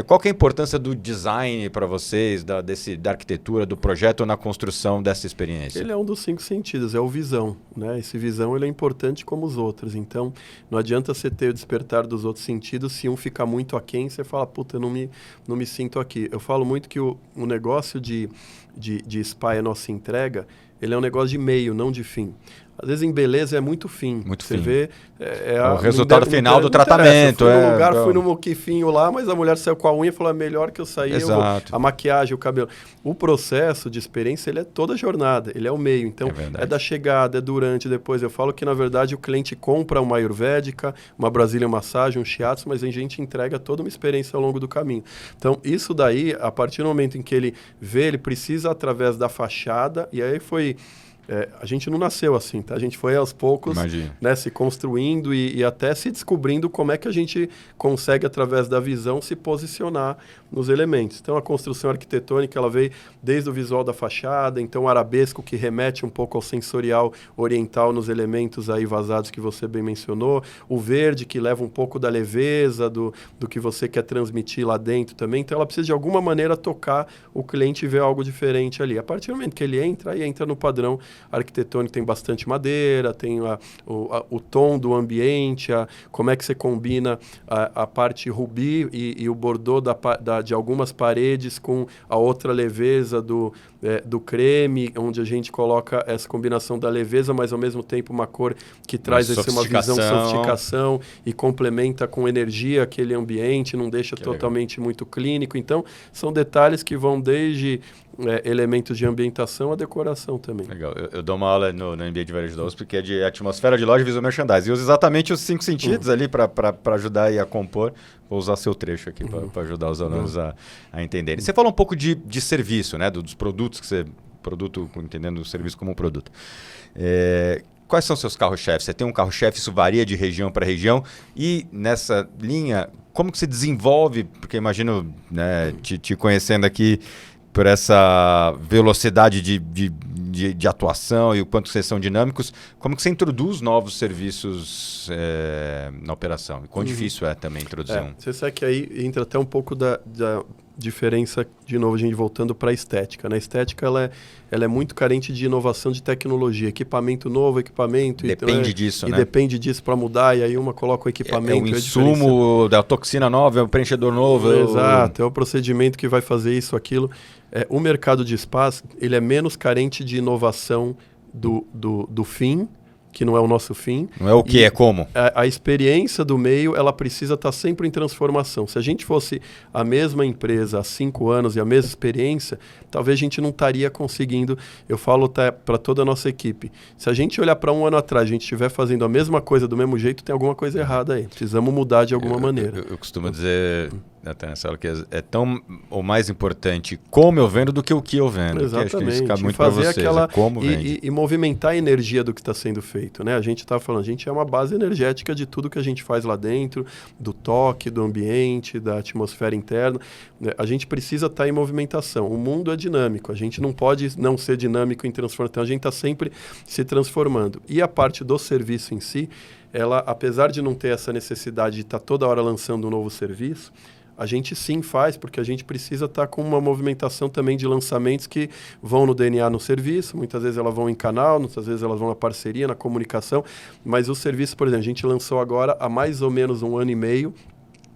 Qual que é a importância do design para vocês, da arquitetura, do projeto na construção dessa experiência? Ele é um dos 5 sentidos, é o visão. Né? Esse visão ele é importante como os outros. Então, não adianta você ter o despertar dos outros sentidos se um ficar muito aquém, você fala, puta, eu não me sinto aqui. Eu falo muito que o negócio de spa, a nossa entrega, ele é um negócio de meio, não de fim. Às vezes em beleza é muito fim. Você vê... o resultado final do tratamento. Fui no moquifinho lá, mas a mulher saiu com a unha e falou, melhor que eu saí, a maquiagem, o cabelo. O processo de experiência, ele é toda a jornada, ele é o meio. Então, é da chegada, é durante, depois. Eu falo que, na verdade, o cliente compra uma ayurvédica, uma Brazilian Massage, um shiatsu, mas a gente entrega toda uma experiência ao longo do caminho. Então, isso daí, a partir do momento em que ele vê, ele precisa através da fachada, e aí foi... a gente não nasceu assim, tá? A gente foi aos poucos, né, se construindo e até se descobrindo como é que a gente consegue, através da visão, se posicionar nos elementos. Então, a construção arquitetônica, ela veio desde o visual da fachada, então o arabesco, que remete um pouco ao sensorial oriental nos elementos aí vazados que você bem mencionou, o verde, que leva um pouco da leveza, do que você quer transmitir lá dentro também. Então, ela precisa, de alguma maneira, tocar o cliente e ver algo diferente ali. A partir do momento que ele entra, aí entra no padrão arquitetônico, tem bastante madeira, tem o tom do ambiente, como é que você combina a parte rubi e o bordô de algumas paredes com a outra leveza do creme, onde a gente coloca essa combinação da leveza, mas ao mesmo tempo uma cor que traz uma visão de sofisticação e complementa com energia aquele ambiente, não deixa totalmente muito clínico. Então, são detalhes que vão desde elementos de ambientação a decoração também. Legal. Eu dou uma aula no MBA de Varejo da USP, que é de atmosfera de loja e visual merchandising. E uso exatamente os 5 sentidos ali para ajudar aí a compor. Vou usar seu trecho aqui para ajudar os alunos a entenderem. Você falou um pouco de serviço, né? Dos produtos que você... entendendo o serviço como um produto. Quais são seus carros-chefes? Você tem um carro-chefe, isso varia de região para região. E nessa linha, como que você desenvolve? Porque imagino, né, te conhecendo aqui, por essa velocidade de atuação e o quanto vocês são dinâmicos, como que você introduz novos serviços na operação? E quão difícil é também introduzir um? Você sabe que aí entra até um pouco da diferença, de novo, a gente voltando para a estética. A estética ela é muito carente de inovação de tecnologia, equipamento novo, equipamento... Depende disso, né? E depende disso para mudar, e aí uma coloca o equipamento... o insumo da toxina nova, é o preenchedor novo... Exato, é o procedimento que vai fazer isso, aquilo. O mercado de spas, ele é menos carente de inovação do fim, que não é o nosso fim. Não é o que, é como. A experiência do meio, ela precisa estar sempre em transformação. Se a gente fosse a mesma empresa há 5 anos e a mesma experiência, talvez a gente não estaria conseguindo. Eu falo para toda a nossa equipe. Se a gente olhar para 1 ano atrás, a gente estiver fazendo a mesma coisa do mesmo jeito, tem alguma coisa errada aí. Precisamos mudar de alguma maneira. Eu costumo dizer... até nessa hora que é tão ou mais importante como eu vendo do que o que eu vendo. Exatamente. Que acho que isso fica muito para vocês, como vende. E movimentar a energia do que está sendo feito. Né? A gente está falando, a gente é uma base energética de tudo que a gente faz lá dentro, do toque, do ambiente, da atmosfera interna. A gente precisa estar em movimentação. O mundo é dinâmico, a gente não pode não ser dinâmico em transformação, a gente está sempre se transformando. E a parte do serviço em si, ela, apesar de não ter essa necessidade de estar toda hora lançando um novo serviço, a gente sim faz, porque a gente precisa estar com uma movimentação também de lançamentos que vão no DNA no serviço, muitas vezes elas vão em canal, muitas vezes elas vão na parceria, na comunicação, mas o serviço, por exemplo, a gente lançou agora há mais ou menos 1 ano e meio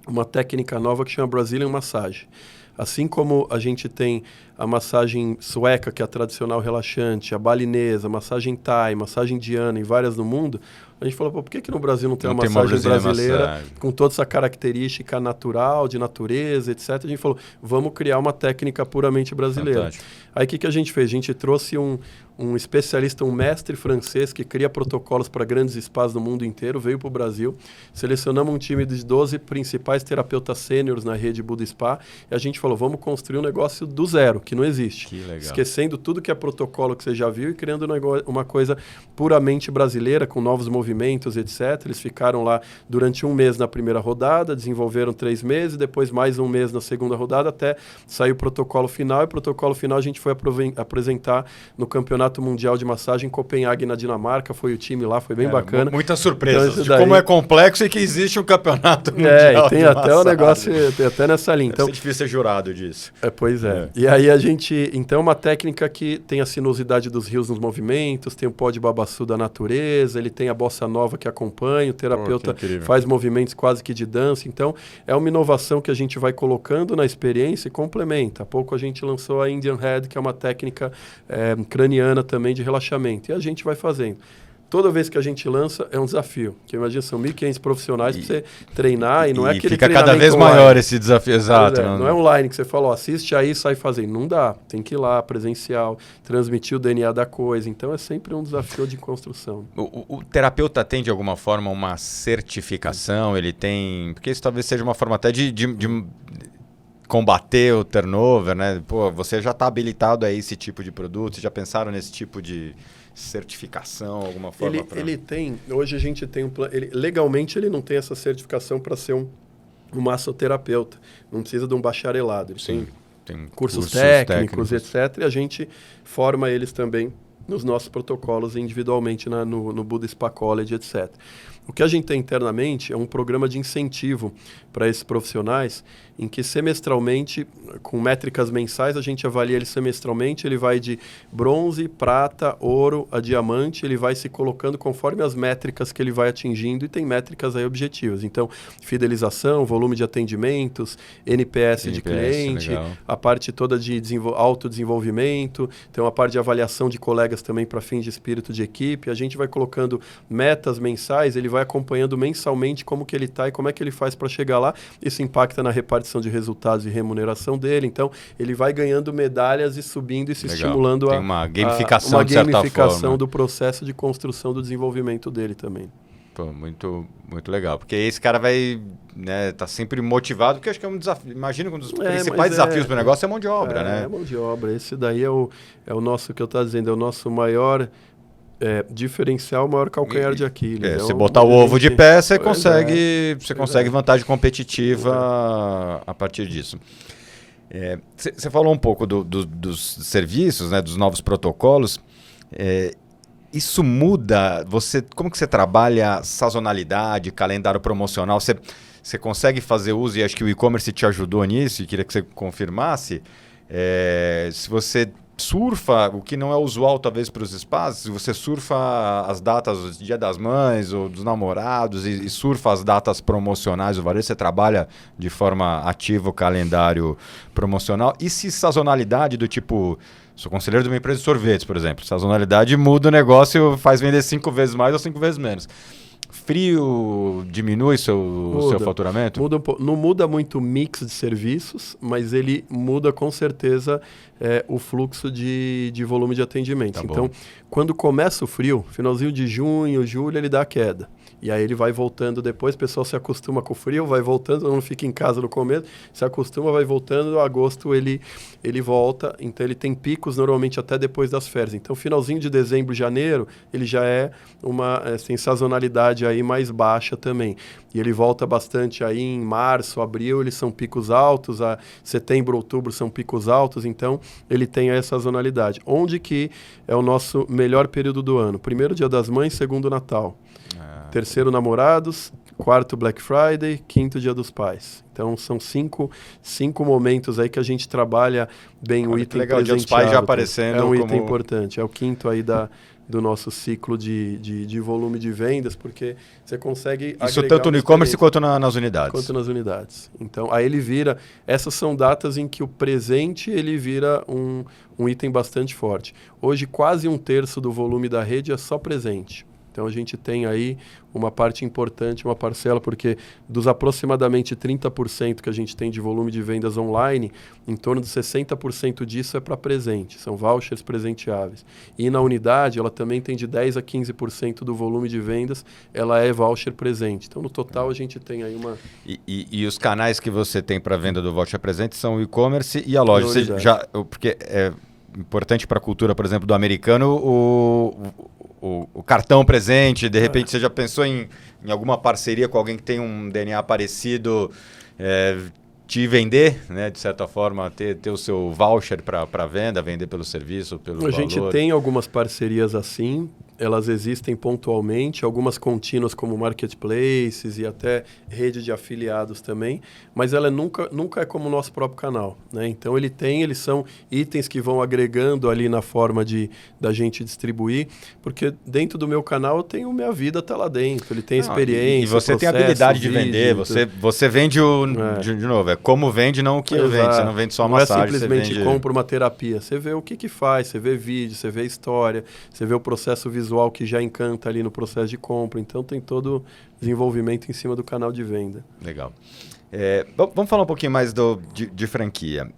uma técnica nova que chama Brazilian Massage. Assim como a gente tem a massagem sueca, que é a tradicional relaxante, a balinesa, a massagem thai, massagem indiana e várias no mundo, a gente falou, por que no Brasil não tem uma massagem brasileira com toda essa característica natural, de natureza, etc. A gente falou, vamos criar uma técnica puramente brasileira. Fantástico. Aí o que a gente fez? A gente trouxe um especialista, um mestre francês que cria protocolos para grandes spas no mundo inteiro, veio para o Brasil, selecionamos um time de 12 principais terapeutas sêniores na rede Buda Spa, e a gente falou, vamos construir um negócio do zero, que não existe. Que legal. Esquecendo tudo que é protocolo que você já viu e criando uma coisa puramente brasileira, com novos movimentos, etc. Eles ficaram lá durante 1 mês na primeira rodada, desenvolveram 3 meses, depois mais 1 mês na segunda rodada, até sair o protocolo final. E o protocolo final a gente foi apresentar no Campeonato Mundial de Massagem em Copenhague, na Dinamarca. Foi o time lá, foi bem bacana. Muitas surpresas Então, de como é complexo e que existe um campeonato mundial. E tem até massagem. o negócio, tem até nessa linha. Então, é difícil ser jurado disso. Pois é. E aí a gente... Então, uma técnica que tem a sinuosidade dos rios nos movimentos, tem o pó de babaçu da natureza, ele tem a bossa nova que acompanha, o terapeuta faz movimentos quase que de dança. Então, é uma inovação que a gente vai colocando na experiência e complementa. Há pouco a gente lançou a Indian Head, que é uma técnica craniana também de relaxamento. E a gente vai fazendo. Toda vez que a gente lança, é um desafio. Porque imagina, são 1.500 profissionais para você treinar e não é aquele fica cada vez online. maior esse desafio, exato. Não é online que você fala, assiste aí e sai fazendo. Não dá. Tem que ir lá, presencial, transmitir o DNA da coisa. Então, é sempre um desafio de construção. O terapeuta tem, de alguma forma, uma certificação? Ele tem... Porque isso talvez seja uma forma até de combater o turnover, né? Pô, você já está habilitado a esse tipo de produto? Vocês já pensaram nesse tipo de certificação, alguma forma? Ele tem, hoje a gente tem legalmente ele não tem essa certificação para ser um massoterapeuta, não precisa de um bacharelado, ele tem cursos técnicos, etc. E a gente forma eles também nos nossos protocolos individualmente no Buda Spa College, etc. O que a gente tem internamente é um programa de incentivo para esses profissionais, em que semestralmente, com métricas mensais, a gente avalia ele semestralmente, ele vai de bronze, prata, ouro a diamante, ele vai se colocando conforme as métricas que ele vai atingindo, e tem métricas aí objetivas. Então, fidelização, volume de atendimentos, NPS de cliente, legal. A parte toda de autodesenvolvimento, tem uma parte de avaliação de colegas também para fins de espírito de equipe. A gente vai colocando metas mensais, ele vai acompanhando mensalmente como que ele está e como é que ele faz para chegar lá. Isso impacta na repartição de resultados e remuneração dele. Então, ele vai ganhando medalhas e subindo e se estimulando tem uma gamificação, de certa forma, do processo de construção do desenvolvimento dele também. Pô, muito, muito legal. Porque esse cara vai, né, tá sempre motivado, porque acho que é um desafio. Imagina que um dos principais desafios do negócio é mão de obra, né? É mão de obra. Esse daí é o nosso, que eu estou dizendo, é o nosso maior... diferencial, maior calcanhar de Aquiles. Você botar o ovo de pé, você consegue vantagem competitiva a partir disso. Você falou um pouco dos serviços, né, dos novos protocolos. Isso muda? Como que você trabalha sazonalidade, calendário promocional? Você consegue fazer uso, e acho que o e-commerce te ajudou nisso, e queria que você confirmasse, se você surfa, o que não é usual talvez para os spas, se você surfa as datas do Dia das Mães ou dos namorados e surfa as datas promocionais do varejo, você trabalha de forma ativa o calendário promocional. E se sazonalidade do tipo, sou conselheiro de uma empresa de sorvetes, por exemplo, sazonalidade muda o negócio, faz vender 5 vezes mais ou 5 vezes menos. Frio diminui seu faturamento? Muda um pouco. Não muda muito o mix de serviços, mas ele muda com certeza o fluxo de volume de atendimento. Então, quando começa o frio, finalzinho de junho, julho, ele dá a queda. E aí ele vai voltando depois, o pessoal se acostuma com o frio, vai voltando, não fica em casa no começo, se acostuma, vai voltando, agosto ele volta, então ele tem picos normalmente até depois das férias. Então finalzinho de dezembro, janeiro, ele já é uma sazonalidade aí mais baixa também. E ele volta bastante aí em março, abril, eles são picos altos, a setembro, outubro são picos altos, então ele tem essa sazonalidade. Onde que é o nosso melhor período do ano? Primeiro Dia das Mães, segundo Natal. Terceiro, Namorados. Quarto, Black Friday. Quinto, Dia dos Pais. Então, são cinco momentos aí que a gente trabalha bem o item legal, Dia dos Pais já aparecendo. É um item importante. É o quinto aí do nosso ciclo de volume de vendas, porque você consegue isso tanto no e-commerce quanto nas unidades. Quanto nas unidades. Então, aí ele vira... Essas são datas em que o presente ele vira um item bastante forte. Hoje, quase 1/3 do volume da rede é só presente. Então a gente tem aí uma parte importante, uma parcela, porque dos aproximadamente 30% que a gente tem de volume de vendas online, em torno de 60% disso é para presente, são vouchers presenteáveis. E na unidade, ela também tem de 10% a 15% do volume de vendas, ela é voucher presente. Então, no total, a gente tem aí uma... E os canais que você tem para venda do voucher presente são o e-commerce e a loja. Você porque é importante para a cultura, por exemplo, do americano, o cartão presente, de repente você já pensou em alguma parceria com alguém que tem um DNA parecido, te vender, né, de certa forma, ter o seu voucher para venda, vender pelo serviço, pelo valor? A gente tem algumas parcerias assim, elas existem pontualmente, algumas contínuas como marketplaces e até rede de afiliados também, mas ela nunca é como o nosso próprio canal, né? Então eles são itens que vão agregando ali na forma da gente distribuir, porque dentro do meu canal eu tenho minha vida tá lá dentro, ele tem experiência, e você tem a habilidade de vender, você vende de novo, é como vende, não o que vende, você não vende só a massagem. Não é simplesmente compra uma terapia, você vê o que faz, você vê vídeo, você vê história, você vê o processo visual que já encanta ali no processo de compra. Então, tem todo o desenvolvimento em cima do canal de venda. Legal. Vamos falar um pouquinho mais de franquia.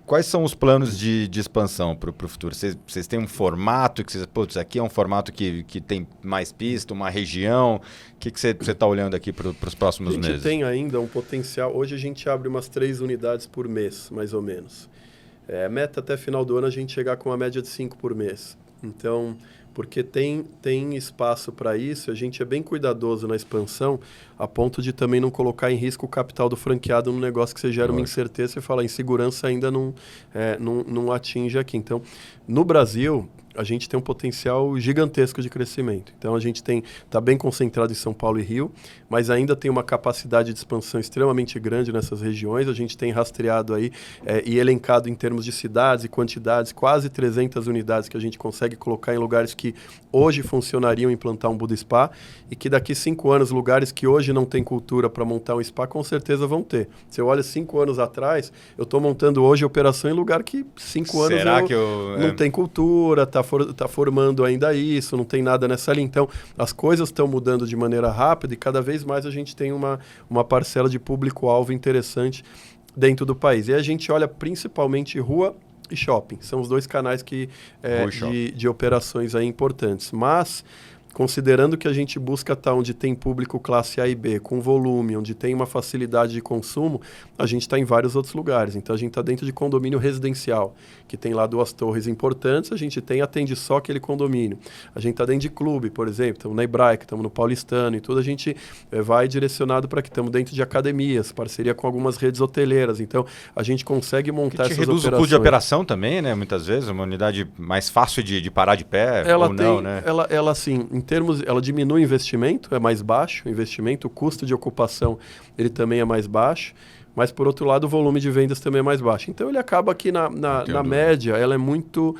Quais são os planos de expansão para o futuro? Vocês têm um formato que vocês... Putz, aqui é um formato que tem mais pista, uma região. O que você está olhando aqui para os próximos meses? A gente tem ainda um potencial. Hoje a gente abre umas 3 unidades por mês, mais ou menos. A meta até final do ano a gente chegar com uma média de 5 por mês. Então, porque tem espaço para isso, a gente é bem cuidadoso na expansão, a ponto de também não colocar em risco o capital do franqueado num negócio que você gera uma incerteza, você fala, insegurança ainda não atinge aqui. Então, no Brasil, a gente tem um potencial gigantesco de crescimento. Então, a gente está bem concentrado em São Paulo e Rio, mas ainda tem uma capacidade de expansão extremamente grande nessas regiões. A gente tem rastreado aí e elencado em termos de cidades e quantidades, quase 300 unidades que a gente consegue colocar em lugares que hoje funcionariam implantar um Buda Spa e que daqui 5 anos, lugares que hoje não tem cultura para montar um spa, com certeza vão ter. Você olha 5 anos atrás, eu estou montando hoje operação em lugar que 5 anos não tem cultura, está formando ainda isso, não tem nada nessa linha. Então, as coisas estão mudando de maneira rápida e cada vez mais a gente tem uma parcela de público-alvo interessante dentro do país. E a gente olha principalmente rua e shopping. São os 2 canais de operações aí importantes. Mas, considerando que a gente busca estar onde tem público classe A e B, com volume, onde tem uma facilidade de consumo, a gente está em vários outros lugares. Então, a gente está dentro de condomínio residencial, que tem lá 2 torres importantes, a gente atende só aquele condomínio. A gente está dentro de clube, por exemplo, estamos na Hebraica, estamos no Paulistano e tudo, a gente vai direcionado para que estamos dentro de academias, parceria com algumas redes hoteleiras. Então, a gente consegue montar essas operações. Reduz o custo de operação também, né? Muitas vezes, uma unidade mais fácil de parar de pé não, né? Ela assim, em termos, ela diminui o investimento, é mais baixo o investimento, o custo de ocupação ele também é mais baixo, mas por outro lado o volume de vendas também é mais baixo. Então ele acaba aqui na média, ela é muito,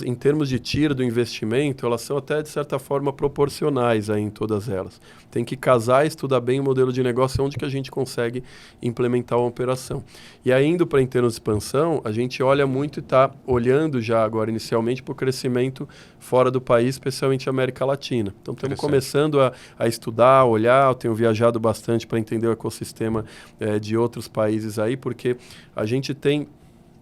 em termos de tiro do investimento, elas são até de certa forma proporcionais aí em todas elas. Tem que casar e estudar bem o modelo de negócio onde que a gente consegue implementar uma operação. E aí, indo para em termos de expansão, a gente olha muito e está olhando já agora inicialmente para o crescimento fora do país, especialmente América Latina. Então estamos começando a estudar, olhar, eu tenho viajado bastante para entender o ecossistema de outros países aí, porque a gente tem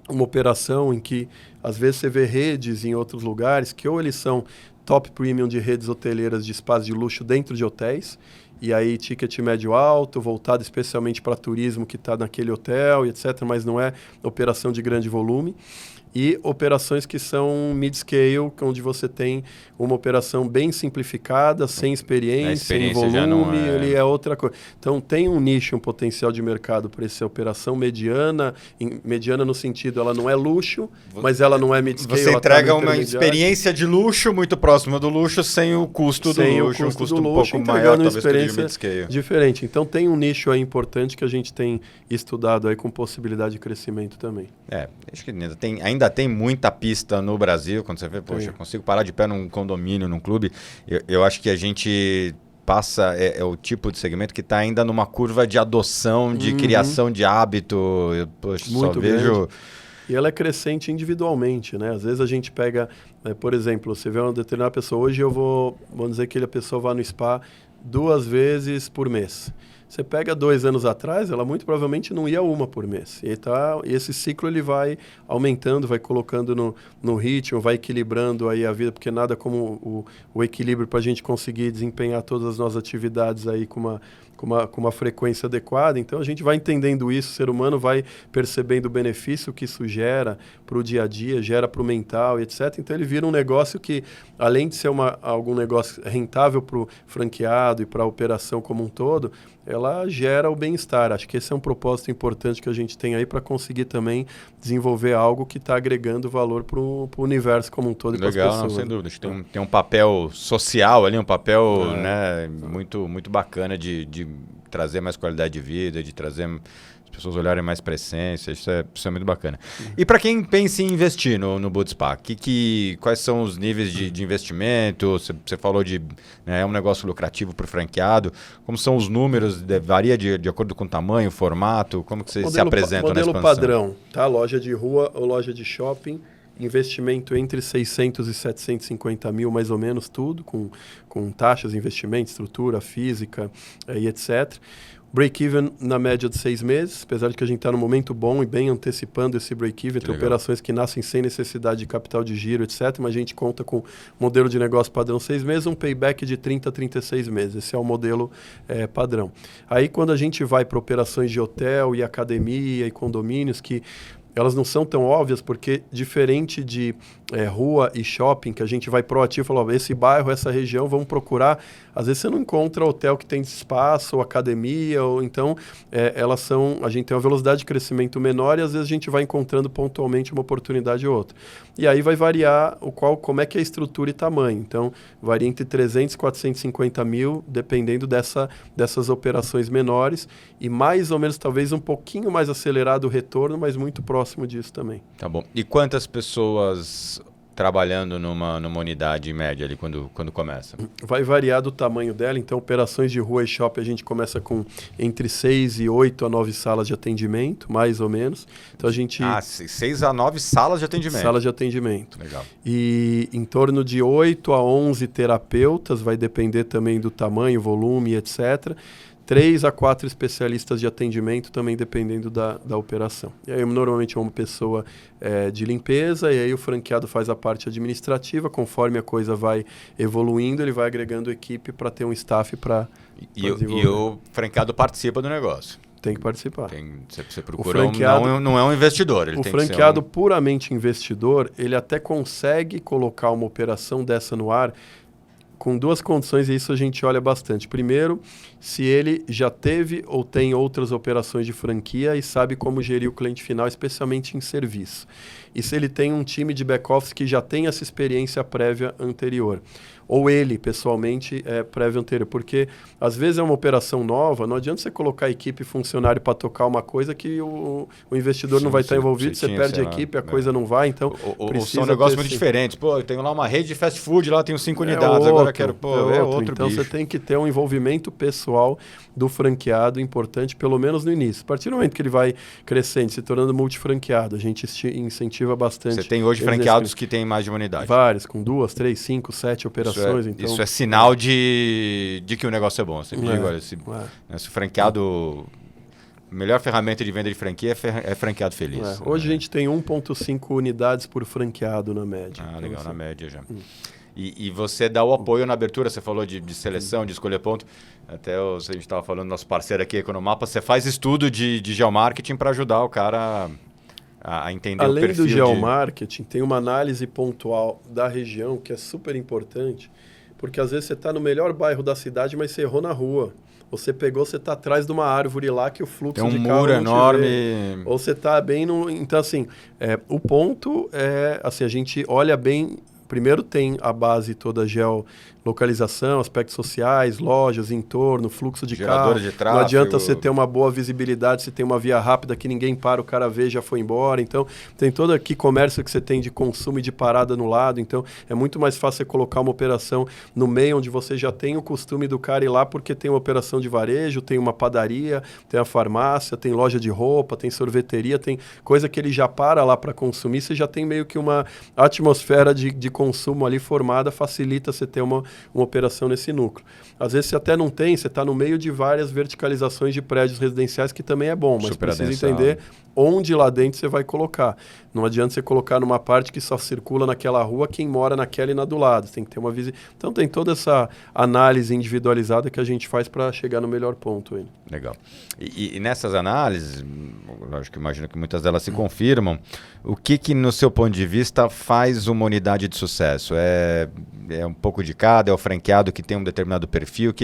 uma operação em que às vezes você vê redes em outros lugares que ou eles são top premium de redes hoteleiras de espaços de luxo dentro de hotéis, e aí ticket médio alto, voltado especialmente para turismo que está naquele hotel e etc., mas não é operação de grande volume. E operações que são mid-scale, onde você tem uma operação bem simplificada, sem experiência em volume, ele é outra coisa. Então, tem um nicho, um potencial de mercado para essa operação mediana, mediana no sentido, ela não é luxo, mas ela não é mid-scale. Você entrega uma experiência de luxo muito próxima do luxo, sem o custo do luxo, um custo um pouco maior, talvez, que o de mid-scale. Diferente. Então, tem um nicho aí importante que a gente tem estudado aí com possibilidade de crescimento também. Acho que ainda tem muita pista no Brasil, quando você vê, poxa, eu consigo parar de pé num condomínio, num clube. Eu acho que a gente passa, é o tipo de segmento que está ainda numa curva de adoção, de criação de hábito. Eu só vejo E ela é crescente individualmente, né? Às vezes a gente pega, por exemplo, você vê uma determinada pessoa, hoje vamos dizer que a pessoa vai no spa 2 vezes por mês. Você pega 2 anos atrás, ela muito provavelmente não ia uma por mês. E esse ciclo ele vai aumentando, vai colocando no ritmo, vai equilibrando aí a vida, porque nada como o equilíbrio para a gente conseguir desempenhar todas as nossas atividades aí com uma frequência adequada. Então a gente vai entendendo isso, o ser humano vai percebendo o benefício que isso gera para o dia a dia, gera para o mental, etc. Então ele vira um negócio que, além de ser algum negócio rentável para o franqueado e para a operação como um todo, ela gera o bem-estar. Acho que esse é um propósito importante que a gente tem aí para conseguir também desenvolver algo que está agregando valor para o universo como um todo. Legal, e para as pessoas. Não, sem dúvida. Acho que tem um papel social ali, um papel muito, muito bacana de trazer mais qualidade de vida, de trazer as pessoas olharem mais para a essência. Isso é muito bacana. E para quem pensa em investir no Boot Spa, quais são os níveis de investimento? Você falou é um negócio lucrativo para o franqueado. Como são os números? Varia de acordo com o tamanho, formato? Como que vocês se apresentam na expansão? Modelo padrão, tá? Loja de rua ou loja de shopping. Investimento entre 600 e 750 mil, mais ou menos, tudo, com taxas, investimento, estrutura, física e etc. Break-even na média de 6 meses, apesar de que a gente está num momento bom e bem antecipando esse break-even. Tem operações que nascem sem necessidade de capital de giro, etc. Mas a gente conta com modelo de negócio padrão 6 meses, um payback de 30 a 36 meses. Esse é o modelo padrão. Aí, quando a gente vai para operações de hotel e academia e condomínios, que elas não são tão óbvias, porque diferente de rua e shopping, que a gente vai proativo e fala, esse bairro, essa região, vamos procurar. Às vezes você não encontra hotel que tem espaço, ou academia, ou então a gente tem uma velocidade de crescimento menor e às vezes a gente vai encontrando pontualmente uma oportunidade ou outra. E aí vai variar como é que é a estrutura e tamanho. Então, varia entre 300 e 450 mil, dependendo dessas operações menores, e mais ou menos, talvez um pouquinho mais acelerado o retorno, mas muito próximo disso também. Tá bom. E quantas pessoas trabalhando numa unidade média ali quando começa? Vai variar do tamanho dela. Então, operações de rua e shopping, a gente começa com entre 6 e 8 a 9 salas de atendimento, mais ou menos. Então, a gente... 6 a 9 salas de atendimento. Salas de atendimento. Legal. E em torno de 8 a 11 terapeutas, vai depender também do tamanho, volume, etc. 3 a 4 especialistas de atendimento, também dependendo da operação. E aí, normalmente, é uma pessoa de limpeza, e aí o franqueado faz a parte administrativa. Conforme a coisa vai evoluindo, ele vai agregando equipe para ter um staff para desenvolver. E o franqueado participa do negócio. Tem que participar. Você procura não é um investidor. O franqueado puramente investidor, ele até consegue colocar uma operação dessa no ar com 2 condições, e isso a gente olha bastante. Primeiro, se ele já teve ou tem outras operações de franquia e sabe como gerir o cliente final, especialmente em serviço. E se ele tem um time de back-office que já tem essa experiência prévia anterior. Ou ele, pessoalmente, prévio anterior. Porque, às vezes, é uma operação nova, não adianta você colocar a equipe e funcionário para tocar uma coisa que o investidor não vai estar envolvido, você perde a equipe, a coisa não vai, então... São negócios muito diferentes. Pô, eu tenho lá uma rede de fast food, lá tenho 5 unidades, agora quero... outro então, bicho. Você tem que ter um envolvimento pessoal do franqueado importante, pelo menos no início. A partir do momento que ele vai crescendo, se tornando multifranqueado, a gente incentiva bastante. Você tem hoje franqueados que têm mais de uma unidade? Vários, com 2, 3, 5, 7 operações. Isso é sinal de que o negócio é bom. Você digo, olha, se o franqueado... A melhor ferramenta de venda de franquia é franqueado feliz. Hoje a gente tem 1,5 unidades por franqueado na média. Legal, na média já. E você dá o apoio na abertura, você falou de seleção, de escolher ponto. Até a gente estava falando, nosso parceiro aqui, Economapa, você faz estudo de geomarketing para ajudar o cara a entender o perfil. Além do geomarketing, tem uma análise pontual da região que é super importante, porque às vezes você está no melhor bairro da cidade, mas você errou na rua. Você está atrás de uma árvore lá que o fluxo de carro tem um muro enorme. Ou você está bem no... Então, assim, o ponto é... Assim, a gente olha bem... Primeiro tem a base toda localização, aspectos sociais, lojas, entorno, fluxo de Gerador carro. de tráfego. Não adianta você ter uma boa visibilidade, se tem uma via rápida que ninguém para, o cara vê, já foi embora. Então, tem todo aqui comércio que você tem de consumo e de parada no lado. Então, é muito mais fácil você colocar uma operação no meio, onde você já tem o costume do cara ir lá, porque tem uma operação de varejo, tem uma padaria, tem a farmácia, tem loja de roupa, tem sorveteria, tem coisa que ele já para lá para consumir. Você já tem meio que uma atmosfera de consumo ali formada, facilita você ter uma operação nesse núcleo. Às vezes você até não tem, você está no meio de várias verticalizações de prédios residenciais, que também é bom, mas Super precisa adensão. entender onde lá dentro você vai colocar. Não adianta você colocar numa parte que só circula naquela rua quem mora naquela e na do lado. Tem que ter uma visita. Então tem toda essa análise individualizada que a gente faz para chegar no melhor ponto aí. Legal. E nessas análises, lógico que imagino que muitas delas se confirmam, o que no seu ponto de vista faz uma unidade de sucesso? É um pouco de cada, é o franqueado que tem um determinado perfil?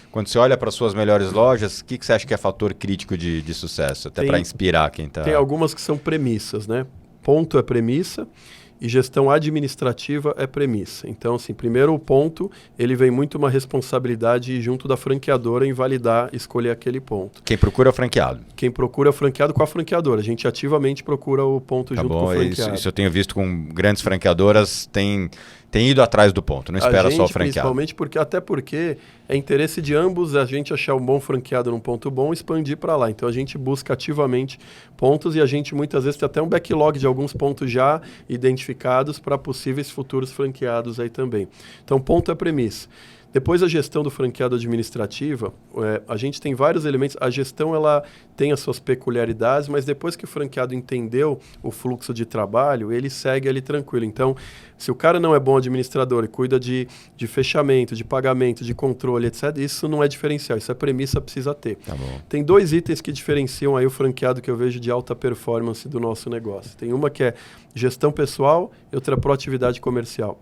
Quando você olha para as suas melhores lojas, o que você acha que é fator crítico de sucesso? Até para inspirar quem está... Tem algumas que são premissas, né? Ponto é premissa e gestão administrativa é premissa. Então, assim, primeiro o ponto, ele vem muito uma responsabilidade junto da franqueadora em validar, escolher aquele ponto. Quem procura é o franqueado. Quem procura é o franqueado com a franqueadora. A gente ativamente procura o ponto junto com o franqueado. Isso eu tenho visto com grandes franqueadoras, tem ido atrás do ponto, não espera só o franqueado. Principalmente até porque é interesse de ambos a gente achar um bom franqueado num ponto bom e expandir para lá. Então a gente busca ativamente pontos e a gente muitas vezes tem até um backlog de alguns pontos já identificados para possíveis futuros franqueados aí também. Então ponto é premissa. Depois a gestão do franqueado administrativa, a gente tem vários elementos. A gestão ela tem as suas peculiaridades, mas depois que o franqueado entendeu o fluxo de trabalho, ele segue ali tranquilo. Então, se o cara não é bom administrador e cuida de fechamento, de pagamento, de controle, etc., isso não é diferencial, isso é premissa, precisa ter. Tá bom. Tem 2 itens que diferenciam aí o franqueado que eu vejo de alta performance do nosso negócio. Tem uma que é gestão pessoal e outra proatividade comercial.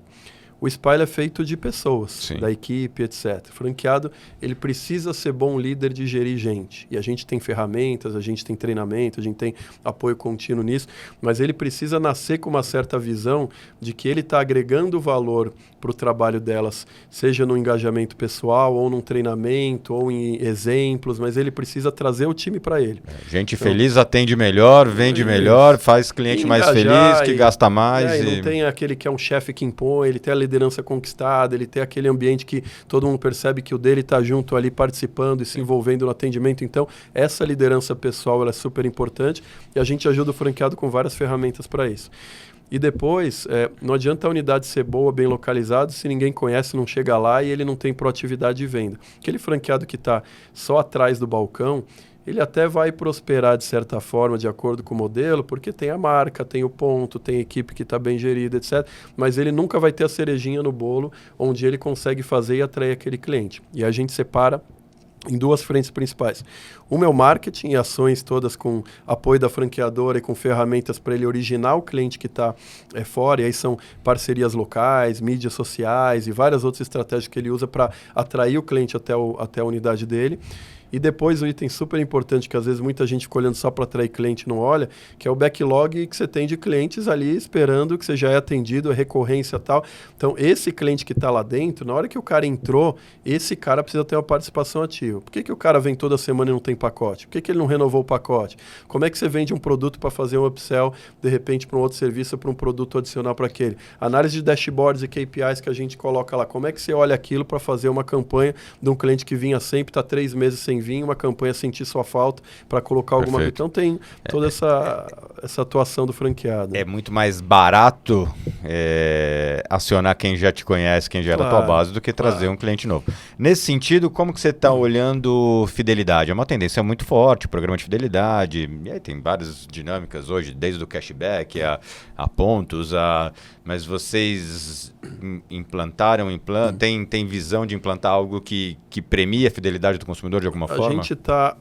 O Spyle é feito de pessoas, Sim. da equipe, etc. O franqueado, ele precisa ser bom líder de gerir gente. E a gente tem ferramentas, a gente tem treinamento, a gente tem apoio contínuo nisso, mas ele precisa nascer com uma certa visão de que ele está agregando valor para o trabalho delas, seja no engajamento pessoal, ou num treinamento, ou em exemplos, mas ele precisa trazer o time para ele. Gente feliz atende melhor, vende melhor, faz cliente mais feliz, que gasta mais. E não tem aquele que é um chefe que impõe, ele tem a liderança conquistada, ele tem aquele ambiente que todo mundo percebe que o dele está junto ali participando e se envolvendo no atendimento. Então, essa liderança pessoal ela é super importante e a gente ajuda o franqueado com várias ferramentas para isso. E depois, não adianta a unidade ser boa, bem localizada, se ninguém conhece, não chega lá e ele não tem proatividade de venda. Aquele franqueado que está só atrás do balcão, ele até vai prosperar de certa forma, de acordo com o modelo, porque tem a marca, tem o ponto, tem a equipe que está bem gerida, etc. Mas ele nunca vai ter a cerejinha no bolo, onde ele consegue fazer e atrair aquele cliente. E a gente separa em 2 frentes principais. Uma é o marketing e ações todas com apoio da franqueadora e com ferramentas para ele originar o cliente que está fora. E aí são parcerias locais, mídias sociais e várias outras estratégias que ele usa para atrair o cliente até a unidade dele. E depois um item super importante que às vezes muita gente fica olhando só para atrair cliente e não olha, que é o backlog que você tem de clientes ali esperando que você já é atendido, a recorrência e tal. Então esse cliente que está lá dentro, na hora que o cara entrou, esse cara precisa ter uma participação ativa. Por que o cara vem toda semana e não tem pacote? Por que ele não renovou o pacote? Como é que você vende um produto para fazer um upsell, de repente para um outro serviço, para um produto adicional para aquele? Análise de dashboards e KPIs que a gente coloca lá. Como é que você olha aquilo para fazer uma campanha de um cliente que vinha sempre, está 3 meses sem vir, uma campanha sentir sua falta para colocar alguma coisa. Então tem toda essa atuação do franqueado. É muito mais barato acionar quem já te conhece, quem já é da tua base, do que trazer um cliente novo. Nesse sentido, como que você está olhando fidelidade? É uma tendência muito forte, programa de fidelidade, e aí tem várias dinâmicas hoje, desde o cashback a pontos, mas vocês tem visão de implantar algo que premia a fidelidade do consumidor de alguma forma? A gente está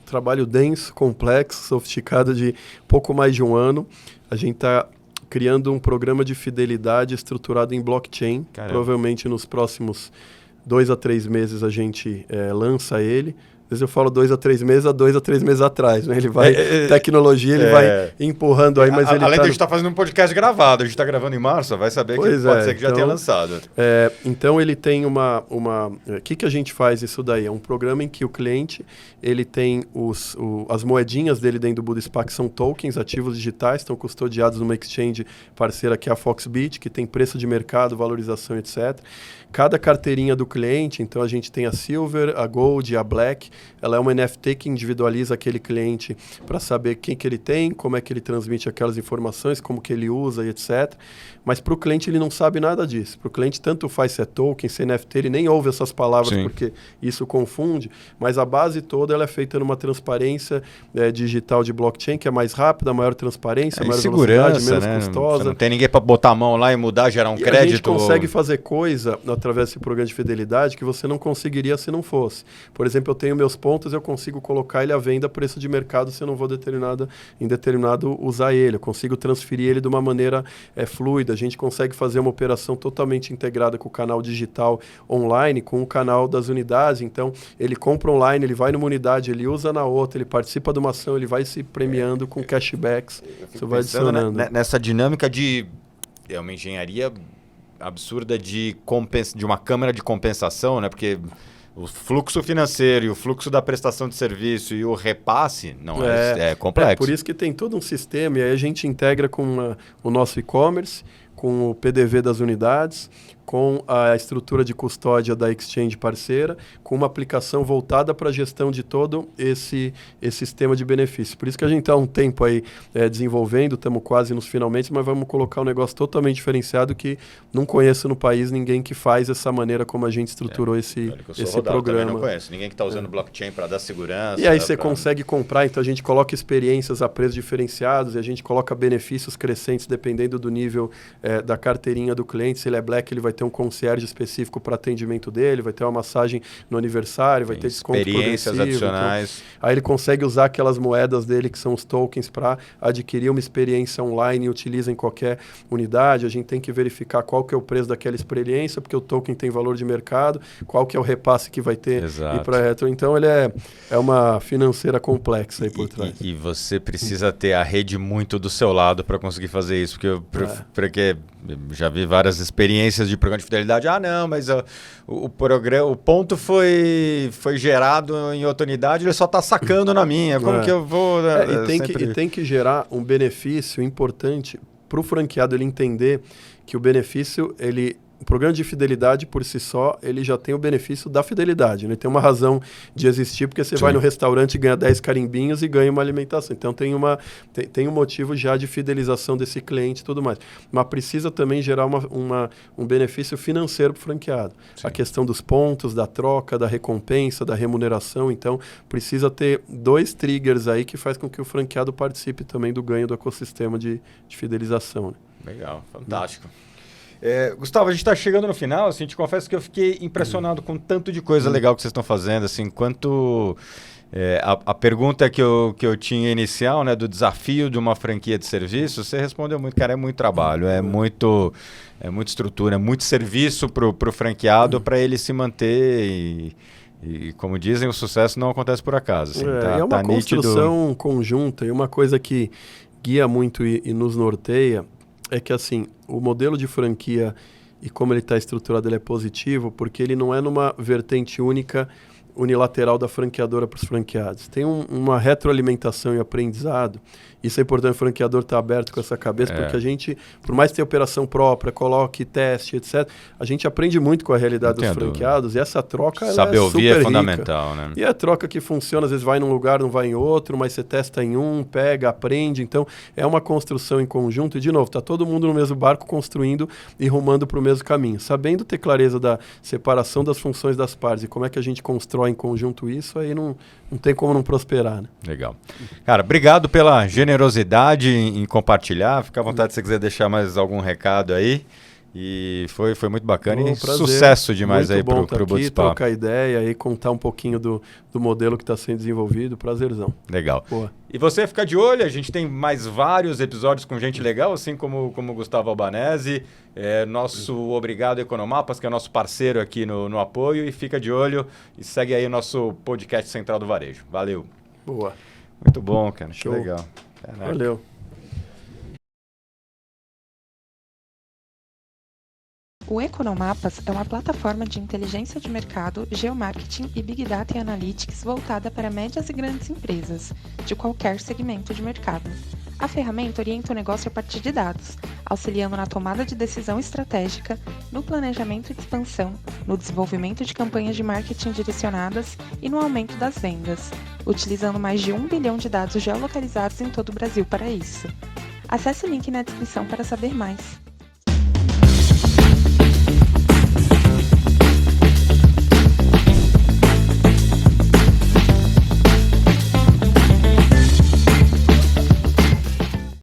trabalho denso, complexo, sofisticado de pouco mais de um ano. A gente está criando um programa de fidelidade estruturado em blockchain. Caramba. Provavelmente nos próximos 2 a 3 meses a gente lança ele. Às vezes eu falo 2 a 3 meses, há 2 a 3 meses atrás, né? Ele vai, tecnologia, ele vai empurrando aí, mas ele além de a gente estar fazendo um podcast gravado, a gente está gravando em março, vai saber que pode ser que já tenha lançado. Então ele tem o que a gente faz isso daí? É um programa em que o cliente, ele tem as moedinhas dele dentro do Budispa, que são tokens, ativos digitais, estão custodiados numa exchange parceira que é a Foxbit, que tem preço de mercado, valorização, etc. Cada carteirinha do cliente, então a gente tem a Silver, a Gold, a Black, ela é uma NFT que individualiza aquele cliente para saber quem que ele tem, como é que ele transmite aquelas informações, como que ele usa e etc. Mas para o cliente ele não sabe nada disso. Para o cliente tanto faz se é token, se é NFT, ele nem ouve essas palavras porque isso confunde, mas a base toda ela é feita numa transparência digital de blockchain, que é mais rápida, maior transparência, maior velocidade, menos custosa. Você não tem ninguém para botar a mão lá e mudar, gerar um crédito. A gente consegue fazer coisa através desse programa de fidelidade que você não conseguiria se não fosse. Por exemplo, eu tenho meus pontos, eu consigo colocar ele à venda a preço de mercado se eu não vou em determinado usar ele. Eu consigo transferir ele de uma maneira fluida. A gente consegue fazer uma operação totalmente integrada com o canal digital online, com o canal das unidades. Então, ele compra online, ele vai numa unidade, ele usa na outra, ele participa de uma ação, ele vai se premiando com cashbacks. Você vai adicionando. Nessa dinâmica de uma engenharia absurda de uma câmara de compensação, né? Porque o fluxo financeiro e o fluxo da prestação de serviço e o repasse é complexo. Por isso que tem todo um sistema, e aí a gente integra com o nosso e-commerce, com o PDV das unidades, com a estrutura de custódia da exchange parceira, com uma aplicação voltada para a gestão de todo esse sistema de benefícios. Por isso que a gente está há um tempo aí desenvolvendo, estamos quase nos finalmente, mas vamos colocar um negócio totalmente diferenciado que não conheço no país ninguém que faz essa maneira como a gente estruturou esse programa. Não conheço ninguém que está usando blockchain para dar segurança. E aí você consegue comprar, então a gente coloca experiências a preços diferenciados e a gente coloca benefícios crescentes dependendo do nível da carteirinha do cliente. Se ele é Black, ele vai ter um concierge específico para atendimento dele, vai ter uma massagem no aniversário, vai ter desconto experiências adicionais. Então, aí ele consegue usar aquelas moedas dele, que são os tokens, para adquirir uma experiência online e utiliza em qualquer unidade. A gente tem que verificar qual que é o preço daquela experiência, porque o token tem valor de mercado, qual que é o repasse que vai ter ir para retro. Então, ele é uma financeira complexa aí por trás. E você precisa ter a rede muito do seu lado para conseguir fazer isso, porque já vi várias experiências de programa de fidelidade. Não, mas o ponto foi gerado em outra unidade, ele só está sacando na minha. Como que eu vou... E tem que gerar um benefício importante para o franqueado ele entender que o benefício, o programa de fidelidade, por si só, ele já tem o benefício da fidelidade. Ele tem uma razão de existir, porque você vai no restaurante e ganha 10 carimbinhos e ganha uma alimentação. Então, tem um motivo já de fidelização desse cliente e tudo mais. Mas precisa também gerar um benefício financeiro para o franqueado. Sim. A questão dos pontos, da troca, da recompensa, da remuneração. Então, precisa ter 2 triggers aí que faz com que o franqueado participe também do ganho do ecossistema de fidelização. Né? Legal, fantástico. Gustavo, a gente está chegando no final, assim, te confesso que eu fiquei impressionado com tanto de coisa legal que vocês estão fazendo, assim, quanto a pergunta que eu tinha inicial, né, do desafio de uma franquia de serviço, você respondeu muito, cara, é muito trabalho, é muita estrutura, é muito serviço para o franqueado para ele se manter e, como dizem, o sucesso não acontece por acaso. Assim, é uma construção conjunta e uma coisa que guia muito e nos norteia é que, assim, o modelo de franquia e como ele está estruturado, ele é positivo, porque ele não é numa vertente única, unilateral da franqueadora para os franqueados. Tem uma retroalimentação e aprendizado. Isso é importante, o franqueador estar aberto com essa cabeça, porque a gente, por mais ter operação própria, coloque, teste, etc., a gente aprende muito com a realidade dos franqueados e essa troca saber ela é super ouvir é rica. Fundamental, né? E a troca que funciona, às vezes vai num lugar, não vai em outro, mas você testa em um, pega, aprende. Então, é uma construção em conjunto. E, de novo, está todo mundo no mesmo barco construindo e rumando para o mesmo caminho. Sabendo ter clareza da separação das funções das partes e como é que a gente constrói em conjunto isso, aí não tem como não prosperar. Né? Legal. Cara, obrigado pela generosidade em compartilhar. Fica à vontade se você quiser deixar mais algum recado aí. E foi muito bacana e prazer. Sucesso demais muito aí bom pro aqui, Bootspá. trocar ideia e contar um pouquinho do modelo que está sendo desenvolvido. Prazerzão. Legal. Boa. E você fica de olho, a gente tem mais vários episódios com gente legal, assim como o Gustavo Albanese, nosso obrigado Economapas, que é nosso parceiro aqui no apoio, e fica de olho e segue aí o nosso podcast Central do Varejo. Valeu. Boa. Muito bom, cara. Show. Que legal. Valeu. O Economapas é uma plataforma de inteligência de mercado, geomarketing e Big Data e Analytics voltada para médias e grandes empresas, de qualquer segmento de mercado. A ferramenta orienta o negócio a partir de dados, auxiliando na tomada de decisão estratégica, no planejamento de expansão, no desenvolvimento de campanhas de marketing direcionadas e no aumento das vendas, utilizando mais de 1 bilhão de dados geolocalizados em todo o Brasil para isso. Acesse o link na descrição para saber mais.